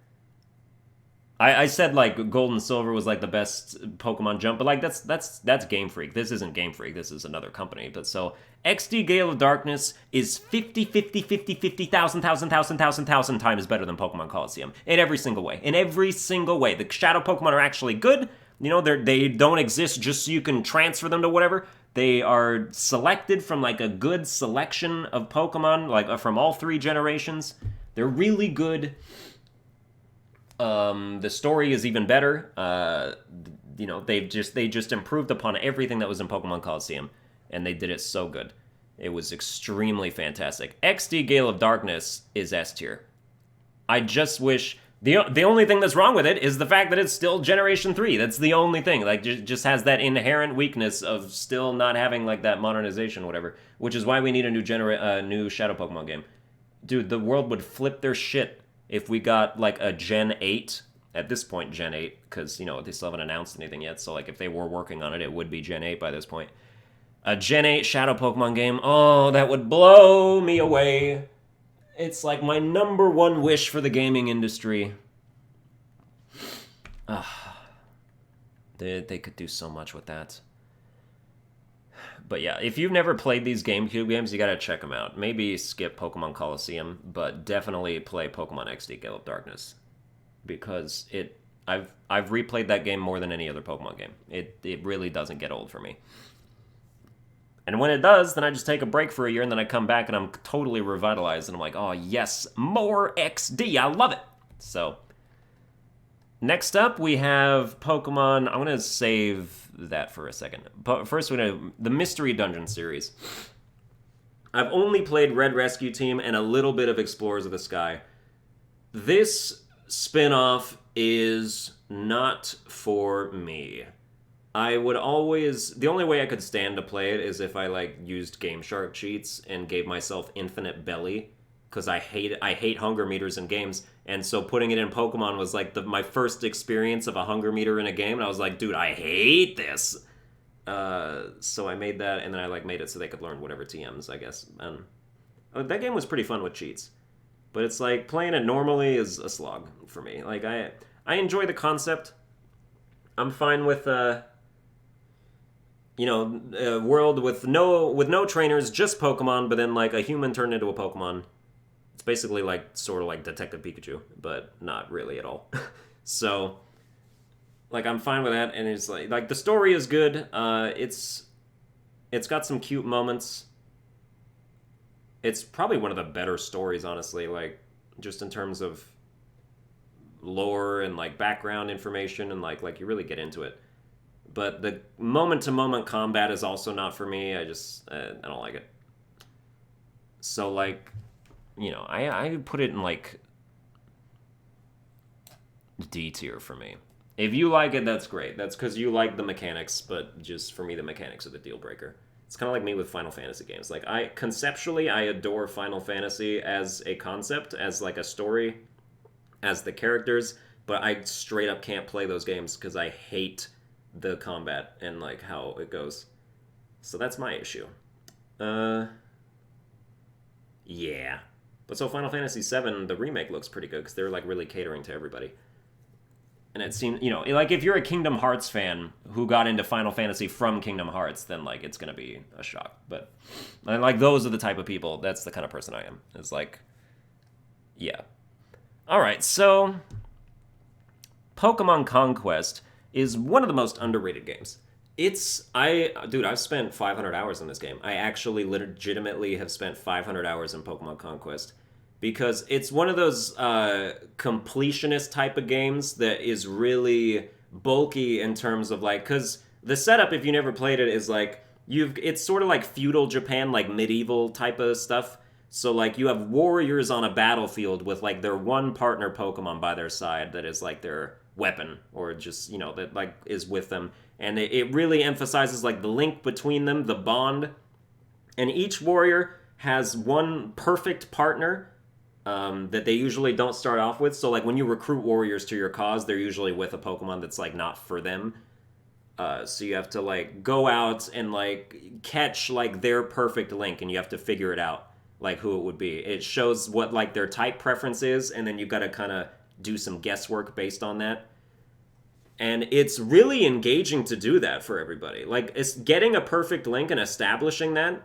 I said, like, Gold and Silver was, like, the best Pokemon Jump, but, like, that's Game Freak. This isn't Game Freak. This is another company. But so, XD Gale of Darkness is 50,000 times better than Pokemon Colosseum. In every single way. In every single way. The Shadow Pokemon are actually good. You know, they don't exist just so you can transfer them to whatever. They are selected from, like, a good selection of Pokemon, like, from all 3 generations. They're really good. The story is even better. You know, they just improved upon everything that was in Pokemon Colosseum, and they did it so good. It was extremely fantastic. XD Gale of Darkness is S tier. I just wish the only thing that's wrong with it is the fact that it's still Generation 3. That's the only thing. Like, just has that inherent weakness of still not having, like, that modernization or whatever, which is why we need a new Shadow Pokemon game. Dude, the world would flip their shit if we got, like, a Gen 8, at this point, Gen 8, because, you know, they still haven't announced anything yet, so, like, if they were working on it, it would be Gen 8 by this point. A Gen 8 Shadow Pokemon game, oh, that would blow me away. It's, like, my number one wish for the gaming industry. They could do so much with that. But yeah, if you've never played these GameCube games, you gotta check them out. Maybe skip Pokemon Colosseum, but definitely play Pokemon XD Gale of Darkness. Because I've replayed that game more than any other Pokemon game. It really doesn't get old for me. And when it does, then I just take a break for a year, and then I come back, and I'm totally revitalized, and I'm like, oh yes, more XD, I love it! So, next up, we have Pokemon. I'm going to save that for a second. But first, we're going to the Mystery Dungeon series. I've only played Red Rescue Team and a little bit of Explorers of the Sky. This spin-off is not for me. I would always... The only way I could stand to play it is if I, like, used Game Shark cheats and gave myself infinite belly, because I hate hunger meters in games. And so putting it in Pokemon was like my first experience of a hunger meter in a game, and I was like, dude, I hate this. So I made that, and then I like made it so they could learn whatever TMs, I guess. And that game was pretty fun with cheats, but it's like playing it normally is a slog for me. Like I enjoy the concept. I'm fine with a world with no trainers, just Pokemon, but then like a human turned into a Pokemon. It's basically like sort of like Detective Pikachu, but not really at all. So, like, I'm fine with that, and it's like the story is good. It's got some cute moments. It's probably one of the better stories, honestly. Like, just in terms of lore and like background information, and like you really get into it. But the moment-to-moment combat is also not for me. I don't like it. So like, I put it in like D tier for me. If you like it, that's great. That's because you like the mechanics, but just for me, the mechanics are the deal breaker. It's kind of like me with Final Fantasy games. Like, conceptually, I adore Final Fantasy as a concept, as like a story, as the characters, but I straight up can't play those games because I hate the combat and like how it goes. So that's my issue. Yeah. But so Final Fantasy VII, the remake looks pretty good because they're like really catering to everybody. And it seems, like if you're a Kingdom Hearts fan who got into Final Fantasy from Kingdom Hearts, then like it's going to be a shock. But like those are the type of people, that's the kind of person I am. It's like, yeah. All right, so Pokemon Conquest is one of the most underrated games. Dude, I've spent 500 hours in this game. I actually legitimately have spent 500 hours in Pokemon Conquest because it's one of those completionist type of games that is really bulky in terms of like, because the setup, if you never played it, is like it's sort of like feudal Japan, like medieval type of stuff. So like you have warriors on a battlefield with like their one partner Pokemon by their side that is like their weapon or just that like is with them, and it really emphasizes like the link between them, the bond, and each warrior has one perfect partner that they usually don't start off with. So like when you recruit warriors to your cause, they're usually with a Pokemon that's like not for them. So you have to like go out and like catch like their perfect link, and you have to figure it out like who it would be. It shows what like their type preference is, and then you got to kind of do some guesswork based on that. And it's really engaging to do that for everybody. Like it's getting a perfect link and establishing that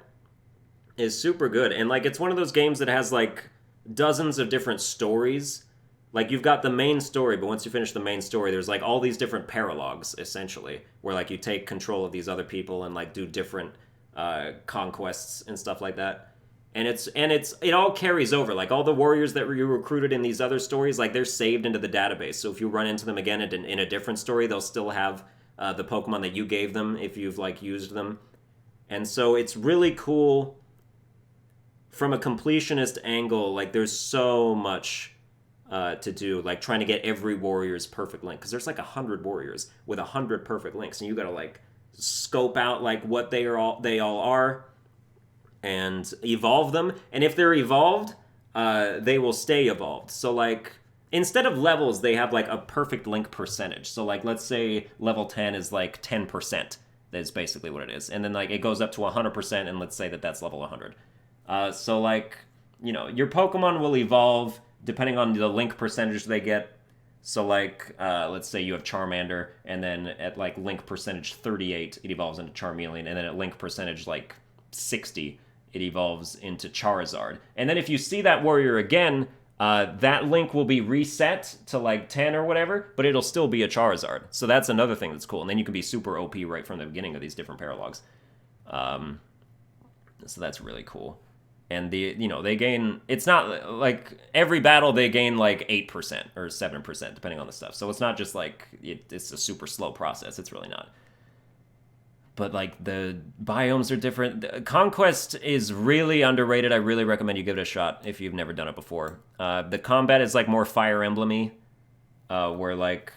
is super good. And like it's one of those games that has like dozens of different stories. Like you've got the main story, but once you finish the main story, there's like all these different paralogs essentially, where like you take control of these other people and like do different conquests and stuff like that. And it all carries over. Like all the warriors that you recruited in these other stories, like they're saved into the database. So if you run into them again in a different story, they'll still have the Pokemon that you gave them if you've like used them. And so it's really cool from a completionist angle. Like there's so much to do, like trying to get every warrior's perfect link, because there's like 100 warriors with 100 perfect links, and you got to like scope out like what they all are and evolve them. And if they're evolved, they will stay evolved. So like instead of levels, they have like a perfect link percentage. So like let's say level 10 is like 10%. That's basically what it is. And then like it goes up to 100%, and let's say that that's level 100. So like your Pokemon will evolve depending on the link percentage they get. So like let's say you have Charmander, and then at like link percentage 38 it evolves into Charmeleon, and then at link percentage like 60 it evolves into Charizard. And then if you see that warrior again, that link will be reset to like 10 or whatever, but it'll still be a Charizard. So that's another thing that's cool. And then you can be super OP right from the beginning of these different paralogs. So that's really cool. And they gain, it's not like every battle they gain like 8% or 7%, depending on the stuff. So it's not just like it's a super slow process. It's really not. But like the biomes are different. Conquest is really underrated. I really recommend you give it a shot if you've never done it before. The combat is like more Fire Emblem-y, where like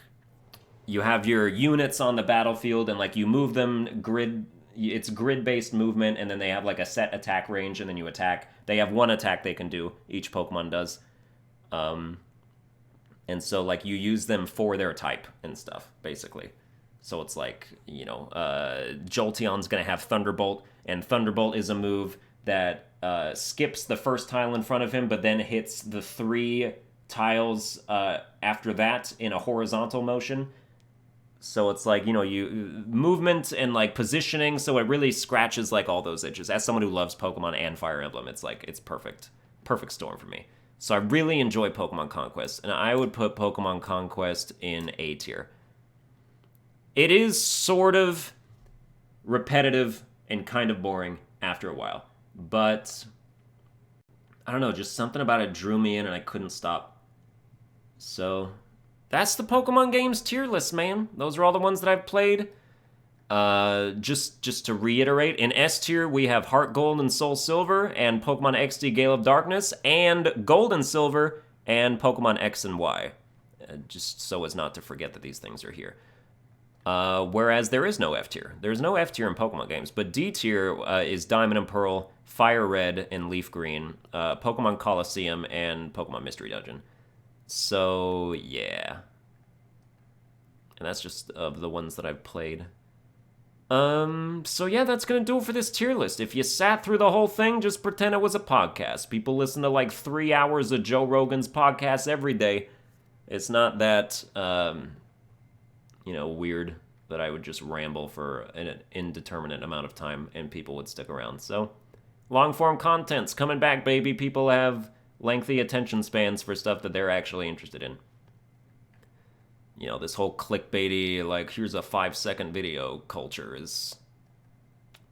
you have your units on the battlefield and like you move them grid. It's grid-based movement, and then they have like a set attack range, and then you attack. They have one attack they can do. Each Pokemon does. And so like you use them for their type and stuff, basically. So it's like, Jolteon's going to have Thunderbolt, and Thunderbolt is a move that skips the first tile in front of him, but then hits the 3 tiles after that in a horizontal motion. So it's like, you movement and like positioning, so it really scratches like all those itches. As someone who loves Pokemon and Fire Emblem, it's like, it's perfect storm for me. So I really enjoy Pokemon Conquest, and I would put Pokemon Conquest in A tier. It is sort of repetitive and kind of boring after a while, but I don't know, just something about it drew me in and I couldn't stop. So that's the Pokemon games tier list, man. Those are all the ones that I've played. Just to reiterate, in S tier we have Heartgold and Soulsilver, and Pokemon XD Gale of Darkness, and Gold and Silver, and Pokemon X and Y. Just so as not to forget that these things are here. Whereas there is no F tier. There's no F tier in Pokemon games, but D tier is Diamond and Pearl, Fire Red and Leaf Green, Pokemon Colosseum, and Pokemon Mystery Dungeon. So, yeah. And that's just of the ones that I've played. So yeah, that's gonna do it for this tier list. If you sat through the whole thing, just pretend it was a podcast. People listen to like 3 hours of Joe Rogan's podcast every day. It's not that, weird that I would just ramble for an indeterminate amount of time and people would stick around. So, long-form content's coming back, baby. People have lengthy attention spans for stuff that they're actually interested in. You know, this whole clickbaity, like, here's a 5-second video culture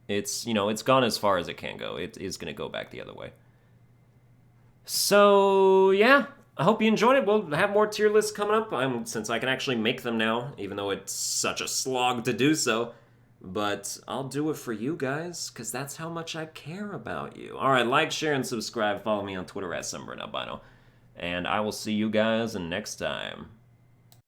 it's, you know, it's gone as far as it can go. It is going to go back the other way. So, yeah, I hope you enjoyed it. We'll have more tier lists coming up, since I can actually make them now, even though it's such a slog to do so. But I'll do it for you guys, because that's how much I care about you. Alright, like, share, and subscribe. Follow me on Twitter at Sunburned Albino. And I will see you guys next time.